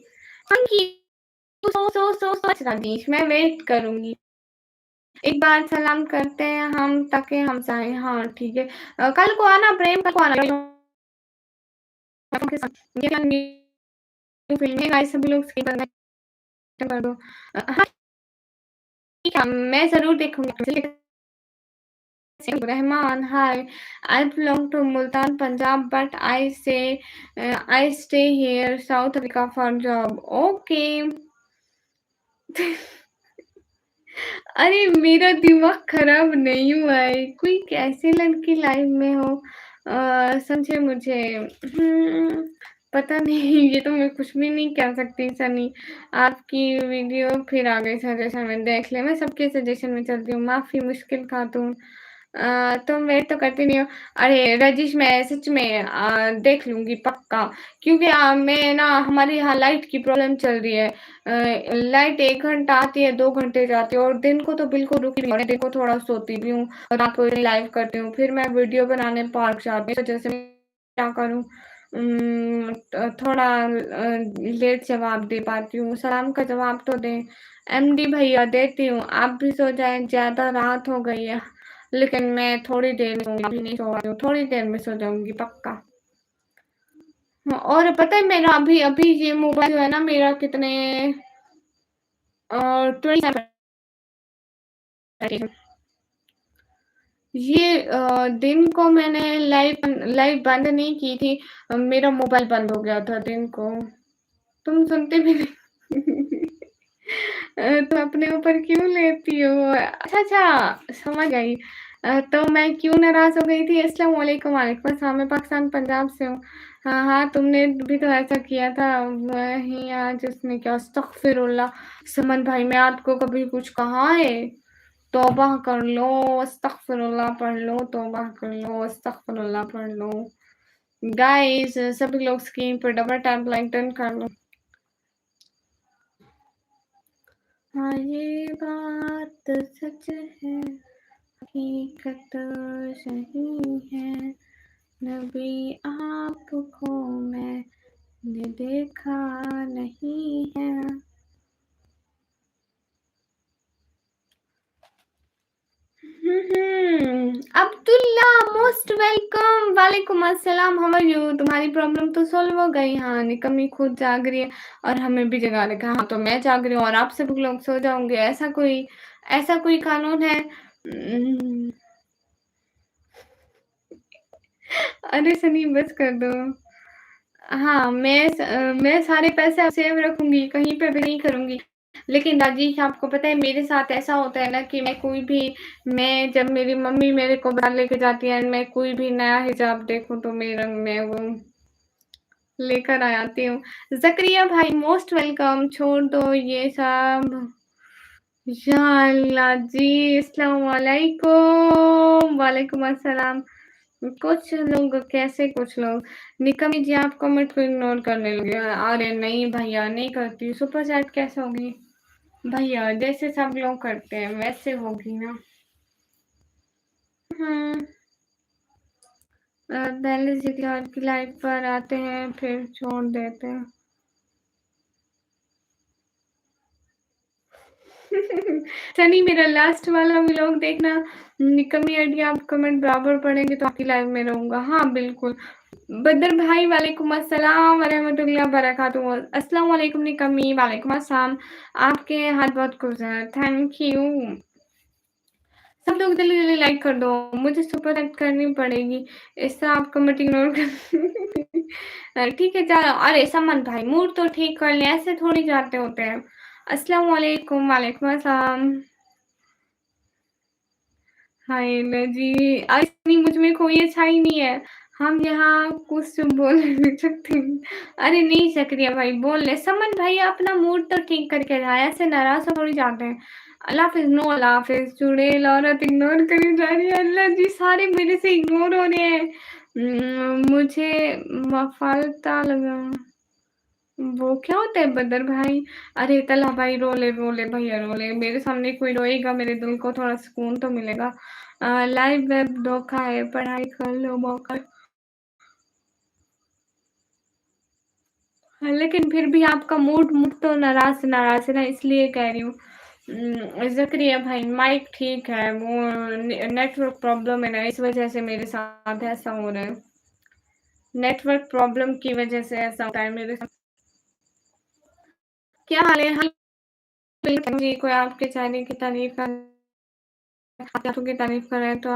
Thank you so much Rajesh, मैं वेट करूंगी। एक बार सलाम करते हैं हम ताकि हम चाहे। हाँ ठीक है। कल को आना प्रेम, कल को आना के साथ। ये क्या न्यू फिल्म है गाइस, सभी लोग स्किप कर दो। हाँ ठीक है, मैं जरूर देखूंगी। रहमान हाय। I belong to Multan, Punjab, but I stay here, South Africa for job. Okay. अरे मेरा दिमाग खराब नहीं हुआ है। कोई कैसी लड़की लाइफ में हो समझे मुझे। पता नहीं, ये तो मैं कुछ भी नहीं कह सकती सनी। आपकी वीडियो फिर आ गई सजेशन में, देख ले। मैं सबके सजेशन में चलती हूँ। माफी मुश्किल खातून। तुम वेट तो करती नहीं हो। अरे रजिश, मैं सच में देख लूँगी पक्का, क्योंकि मैं ना हमारे यहाँ लाइट की प्रॉब्लम चल रही है। लाइट 1 घंटा आती है, 2 घंटे जाती है और दिन को तो बिल्कुल रुकी नहीं है। दिन को थोड़ा सोती भी हूँ और रात को लाइव करती हूँ, फिर मैं वीडियो बनाने पार्क जाती हूँ। इस वजह से मैं क्या करूँ, थोड़ा लेट जवाब दे पाती हूँ। सलाम का जवाब तो दें। एमडी भैया देती हूँ, आप भी सो जाएँ, ज़्यादा रात हो गई है। लेकिन मैं थोड़ी देर में सोऊँगी, अभी नहीं सो रही हूँ, थोड़ी देर में सो जाऊँगी पक्का। हाँ, और पता है मेरा अभी अभी ये मोबाइल जो है ना मेरा कितने 27 ये दिन को मैंने लाइव बंद नहीं की थी, मेरा मोबाइल बंद हो गया था दिन को। तुम सुनते भी नहीं। तुम अपने ऊपर क्यों लेती हो? अच्छा, अच्छा, समझ गई। तो मैं क्यों नाराज़ हो गई थी? अस्सलाम वालेकुम, वालेकुम अस्सलाम, मैं पाकिस्तान पंजाब से हूँ। हाँ, हाँ, तुमने भी तो ऐसा किया था, वही आज उसने क्या, अस्तगफिरुल्लाह। समन भाई, मैं आपको कभी कुछ कहा है? तौबा कर लो, अस्तगफिरुल्लाह पढ़ लो, तौबा कर लो, अस्तगफिरुल्लाह पढ़ लो। गाइस, सभी लोग स्क्रीन पर डबल टैप लाइक डन कर लो। हाँ, ये बात सच है, हकीकत सही है, नबी आपको मैंने देखा नहीं है। अब्दुल्ला, मोस्ट वेलकम, वालेकुम अस्सलाम, हाउ आर यू? तुम्हारी प्रॉब्लम तो सॉल्व हो गई। हाँ, निकम्मी खुद जाग रही है और हमें भी जगा रखा है। हाँ, तो मैं जाग रही हूँ और आप सब लोग सो जाओगे, ऐसा कोई कानून है? अरे सनी, बस कर दो। हाँ, मैं सारे पैसे सेव रखूँगी, कहीं पे भी नहीं करूँगी। लेकिन राजेश, आपको पता है मेरे साथ ऐसा होता है ना कि मैं जब मेरी मम्मी मेरे को बाहर लेके जाती है, मैं कोई भी नया हिजाब देखूँ तो मेरा मैं वो लेकर आ आती हूँ। ज़करिया भाई, मोस्ट वेलकम, छोड़ दो ये सब। या अल्लाह जी, अस्सलाम वालेकुम, वालेकुम अस्सलाम। कुछ लोग कैसे, कुछ लोग निकम्मी जी आप कमेंट को इग्नोर करने लगे। अरे नहीं भैया, नहीं करती, सुपर चैट कैसे होगी भैया? जैसे सब लोग करते हैं वैसे होगी ना। हम्म। पहले से घर की लाइफ पर आते हैं फिर छोड़ देते हैं। सनी, मेरा लास्ट वाला व्लॉग देखना। निकम्मी आंटी, आप कमेंट बराबर पढ़ेंगे तो आपकी लाइव में रहूंगा। हाँ बिल्कुल। बदर भाई, वालेकुम अस्सलाम वरहमतुल्लाह बरकातुहू। अस्सलाम वालेकुम निकम्मी, वालेकुम अस्सलाम। आपके हाथ बहुत खुश है, थैंक यू। सब लोग जल्दी जल्दी लाइक कर दो, मुझे सुपर चैट करनी पड़ेगी, इससे आप कमेंट इग्नोर कर। ठीक है, चलो। अरे समन भाई, मूड तो ठीक कर ले, ऐसे थोड़ी जाते होते हैं। अस्सलाम वालेकुम, वालेकुम अस्सलाम। हाय न जी, आज नहीं, मुझ में कोई अच्छाई नहीं है। हम यहाँ कुछ बोल नहीं सकते। अरे नहीं सक्रिय भाई, बोल ले। समन भाई, अपना मूड तो ठीक करके रहा है, ऐसे नाराज हो थोड़ी जाते हैं। अल्लाह हाफिज, नो अल्लाह हाफिज। चुड़ैल औरत इग्नोर करी जा रही है। अल्लाह जी, सारे मेरे से इग्नोर हो रहे हैं। मुझे मफालता लगा। वो क्या होता है बदर भाई? अरे तला भाई, रोले रोले भैया रोले, मेरे सामने कोई रोएगा मेरे दिल को थोड़ा सुकून तो मिलेगा। लाइव वेब धोखा है, पढ़ाई कर लो मौका। हाँ, लेकिन फिर भी आपका मूड मूड तो नाराज नाराज है ना, इसलिए कह रही हूँ। जकरिया भाई, माइक ठीक है, वो नेटवर्क प्रॉब्लम है ना, इस वजह से मेरे साथ ऐसा हो रहा है। नेटवर्क प्रॉब्लम की वजह से ऐसा होता है मेरे साथ। क्या हाल है? जी, कोई आपके चेहरे की तारीफ कर, आंखों की तारीफ कर रहे हैं तो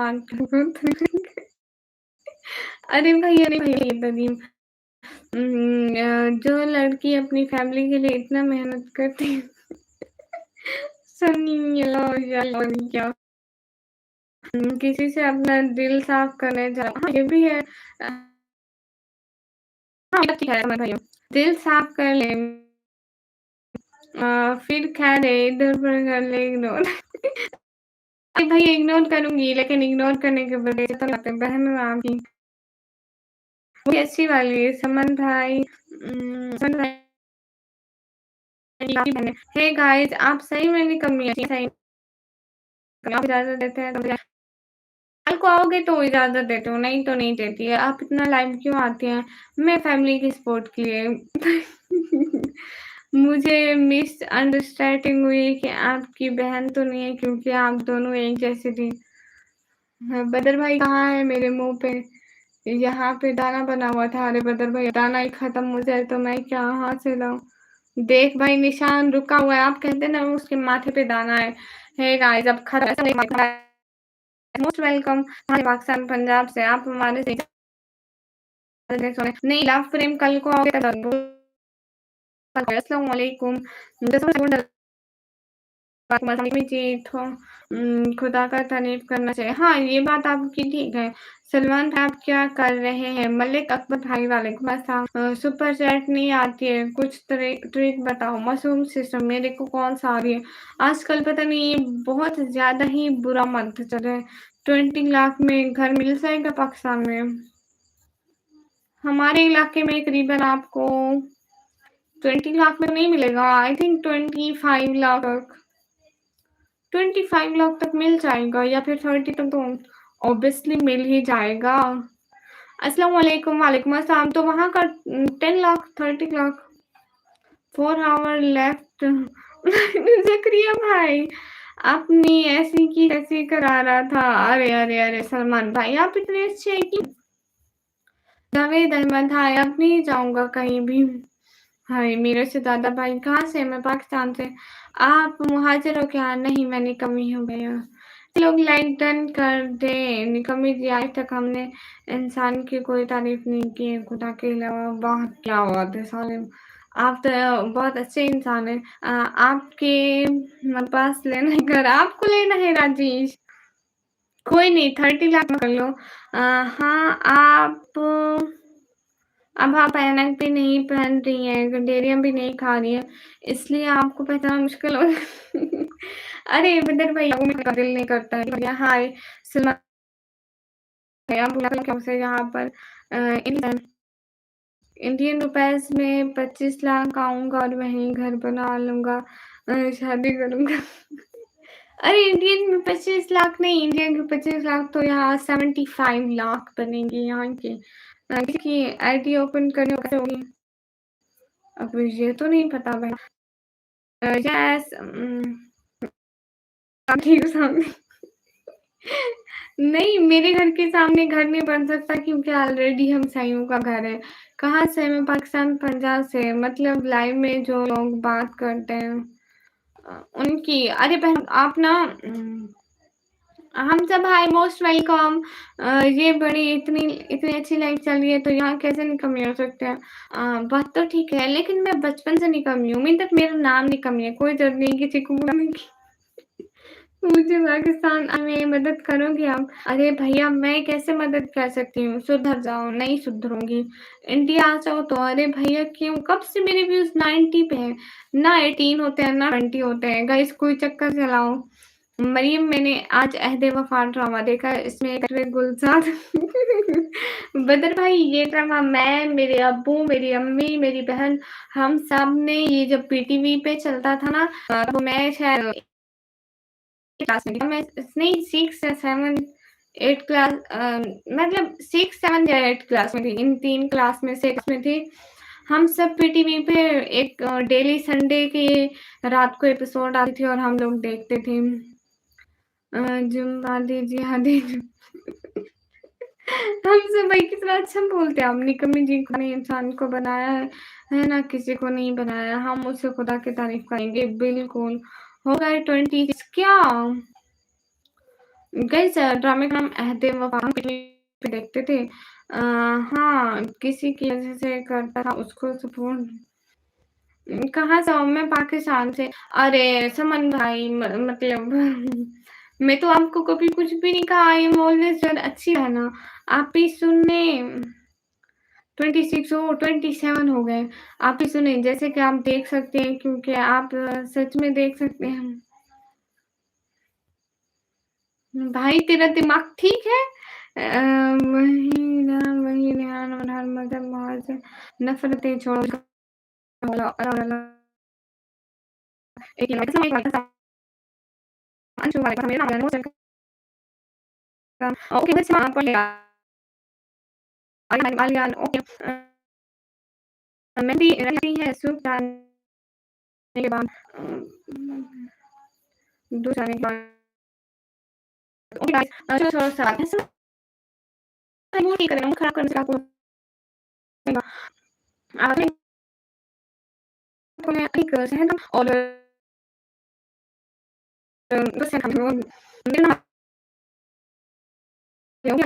अरे भैया, अरे भैया, तदीम। जो लड़की अपनी फैमिली के लिए इतना मेहनत करती है, सनी लो या लो क्या, किसी से अपना दिल साफ करने जा, हाँ ये भी है। हाँ, ये ठीक है मेरे भैया, दिल साफ कर ले। फिर खैर है, इधर पर कर ले इग्नोर। अरे भई इग्नोर करूँगी, लेकिन इग्नोर करने के बजाय तो लाते बहन हूँ आपकी। वो अच्छी वाली है, समन भाई समन भाई की बहन है। हे गाइस आप सही में निकम्मी है, सही में आप इजाज़त देते हैं तो कल को आओगे तो इजाज़त देती हूँ, नहीं तो नहीं देती है। आप इतना लाइव क्यों आती हैं? मैं फैमिली की सपोर्ट के लिए। मुझे मिसअंडरस्टैंडिंग हुई कि आपकी बहन तो नहीं है क्योंकि आप दोनों एक जैसी थी। बदर भाई कहाँ है मेरे मुँह पे? यहाँ पे दाना बना हुआ था। अरे बदर भाई दाना ही खत्म हो जाए तो मैं क्या कहाँ से लाऊँ? देख भाई निशान रुका हुआ है। आप कहते ना उसके माथे पे दाना है। हे गाइस अब खत्म मोस्ट वेलकम पाकिस्तान पंजाब से आप हमारे से नहीं लव प्रेम कल को आओगे तो अस्सलाम वालेकुम जी तो खुदा का तारीफ करना चाहिए। हाँ, ये बात आपकी ठीक है। सलमान भाई आप क्या कर रहे हैं? मलिक अकबर भाई वालेकुम अस्सलाम। सुपर चैट नहीं आती है, कुछ ट्रिक बताओ। मशरूम सिस्टम मेरे को कौन-सा आ रही है? आजकल पता नहीं ये बहुत ज़्यादा ही बुरा मंथ चल रहा है। 20 लाख में घर मिल जाएगा पाकिस्तान में? हमारे इलाके में करीबन आपको 20 लाख में नहीं मिलेगा। आई थिंक 25 लाख तक 25 लाख तक मिल जाएगा या फिर 30 तक तो ऑब्वियसली मिल ही जाएगा। अस्सलाम वालेकुम, वालेकुम अस्सलाम। तो वहाँ का 10 लाख, 30 लाख 4 आवर लेफ्ट ज़करिया भाई, आपने ऐसी की तैसी करा रहा था। अरे, अरे, अरे सलमान भाई आप इतने अच्छे हैं कि जावेद अहमद हाय अब नहीं जाऊँगा कहीं भी। हाय मेरे से ज़्यादा भाई कहाँ से? मैं पाकिस्तान से। आप मुहाजिर हो क्या? नहीं मैं निकम्मी हूँ भैया। लोग लाइक डन कर दें। निकम्मी जी आज तक हमने इंसान की कोई तारीफ नहीं की है खुदा के अलावा। वाह क्या बात है सालिम, आप तो बहुत अच्छे इंसान हैं। आपके पास लेना है घर? आपको लेना है राजेश? कोई नहीं 30 लाख में कर लो। हाँ आप अब आप ऐनक भी नहीं पहन रही हैं, गंडेरियाँ भी नहीं खा रही हैं, इसलिए आपको पहचानना मुश्किल हो अरे विंदर भैया को मेरा दिल नहीं करता है। भैया हाय सलमान भैया बुला क्या से यहाँ पर इंडियन इंडियन रुपीस में 25 लाख आऊँगा और वहीं घर बना लूँगा, शादी करूँगा। अरे इंडियन में 25 लाख नहीं, इंडियन के 25 लाख तो यहाँ 75 लाख बनेंगे यहाँ के। किसकी आईडी ओपन करनी हो कैसे होगी? अब ये तो नहीं पता भाई। यस ठीक सामने नहीं मेरे घर के सामने घर नहीं बन सकता क्योंकि ऑलरेडी हमसायों का घर है। कहाँ से? मैं पाकिस्तान पंजाब से। मतलब लाइव में जो लोग बात करते हैं उनकी। अरे बहन आप ना हम सब हाय मोस्ट वेलकम। ये बड़ी इतनी इतनी अच्छी लाइफ चल रही है तो यहाँ कैसे निकम्मी हो सकते हैं? बात तो ठीक है लेकिन मैं बचपन से निकम्मी हूँ। अभी तक मेरा नाम निकम्मी है। कोई ज़रूरत नहीं किसी को बुलाने की। मुझे पाकिस्तान में मदद करोगे आप? अरे भैया मैं कैसे मदद कर सकती हूँ? सुधर जाओ। नहीं सुधरूँगी। इंडिया आ जाओ तो। अरे भैया क्यों? कब से मेरे व्यूज़ 90 पे हैं। ना 18 होते हैं ना 20 होते हैं। गाइस कोई चक्कर चलाओ। मरियम मैंने आज अहदे वफा ड्रामा देखा। इसमें एक गुलजार बदर भाई ये ड्रामा मैं, मेरे अब्बू, मेरी अम्मी, मेरी बहन हम सब ने ये जब पीटीवी पे चलता था ना तो मैं शायद क्लास में थी। मैं नहीं 6 या 7 8 क्लास मतलब 6, 7 या 8 क्लास में थी। इन 3 क्लास में से में थी। हम सब पीटीवी पे एक डेली संडे की रात को एपिसोड आती थी और हम लोग देखते थे। जुम्मा दीजिए हाँ दीजिए हम सब भाई कितना अच्छा बोलते हैं। हम निकम्मी जी को ने इंसान को बनाया है ना किसी को नहीं बनाया। हम उससे खुदा की तारीफ करेंगे बिल्कुल। हो गए 20 क्या? गाइस ड्रामे का नाम अहदे वफा हम टीवी पे देखते थे। हाँ किसी की वजह से करता था उसको सपोर्ट। कहाँ से हो? मैं पाकिस्तान से। अरे समन भाई मतलब मैं तो आपको कभी कुछ भी नहीं कहा। आई एम ऑलवेज अच्छी है ना। आप ही सुनने 26 हो 27 हो गए। आप ही सुने जैसे कि आप देख सकते हैं क्योंकि आप सच में देख सकते हैं। भाई तेरा दिमाग ठीक है? वही ना वही ध्यान और हर मज़हब मौज नफ़रतें छोड़ो एक ओके बस पढ़ेगा ओके मेहंदी रही है सूख जाने के बाद दूध जाने के बाद ओके गाइस छोड़ो छोड़ो सब वो नहीं करेगा खराब करने से आपको आपने को एक शहद और दूसरे मेरे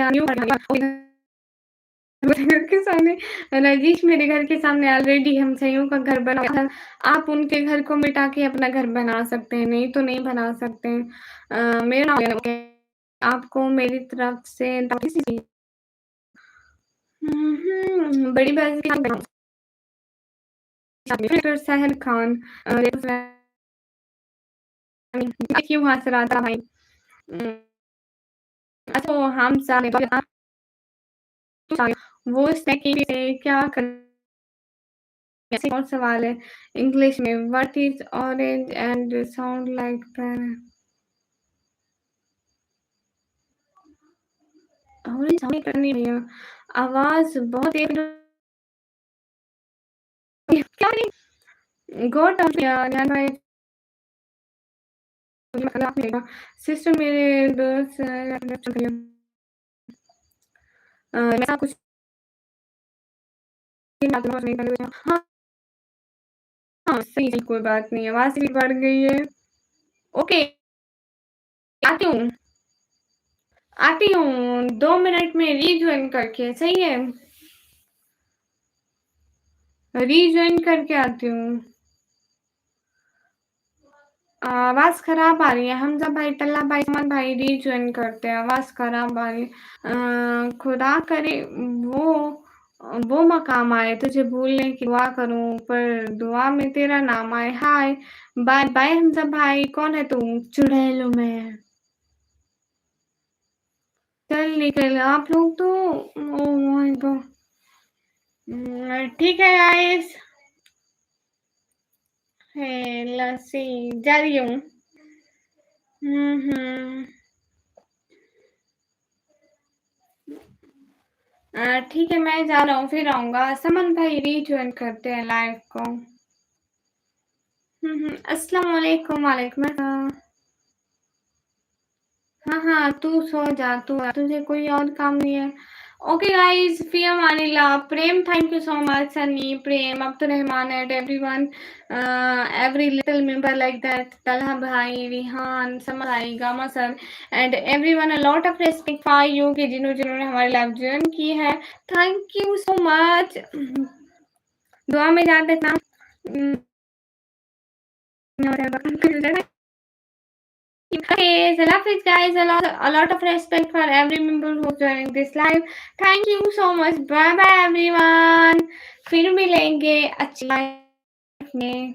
न्यू मेरे घर के सामने राजेश मेरे घर के सामने ऑलरेडी हम संयोग का घर बना हुआ है। आप उनके घर को मिटा के अपना घर बना सकते हैं, नहीं तो नहीं बना सकते हैं। मेरा आपको मेरी तरफ से बड़ी बहन के फिर साहिल खान क्यों हंस रहा था भाई? अच्छा हम सारे वो स्नैकी से क्या कर ऐसे और सवाल है इंग्लिश में what is orange and sound like orange sound करनी है आवाज बहुत तेज क्या नहीं गॉट ऑफ ध्यान भाई सिस्टर मेरे दोस्त मैं कुछ हाँ हाँ सही सही कोई बात नहीं आवाज भी बढ़ गई है ओके आती हूँ आती हूँ 2 मिनट में रीज्वाइन करके सही है रीज्वाइन करके आती हूँ आवाज खराब आ रही है हमजा भाई टल्ला भाई समान भाई रीज्वाइन करते हैं आवाज खराब आ रही है खुदा करे वो मकाम आए तुझे भूलने की दुआ करूं पर दुआ में तेरा नाम आए हाय बाय बाय हमजा भाई कौन है तू चुड़ैल हूं मैं चल निकल आप लोग तो ओ माय गॉड ठीक है गाइस है लस्सी जा रही हूँ हम्म ठीक है मैं जा रहा हूँ फिर आऊंगा समन भाई रीज्वाइन करते हैं लाइव को अस्सलाम वालेकुम वालेकुम अस्सलाम हाँ हाँ तू सो जा तू तुझे कोई और काम नहीं है ओके गाइस फी अमानिल्लाह Prem thank you so much Sunny Prem Abdul Rahman and everyone every little member like that talha bhai rihan Samar भाई Gama sir and everyone a lot of respect for you कि जिन्होंने हमारे लाइव ज्वाइन की है थैंक यू सो मच दुआ में याद रखना Hey, Salafis guys, a lot of respect for every member who's joining this live. Thank you so much. Bye bye everyone. फिर मिलेंगे अच्छी लाइफ में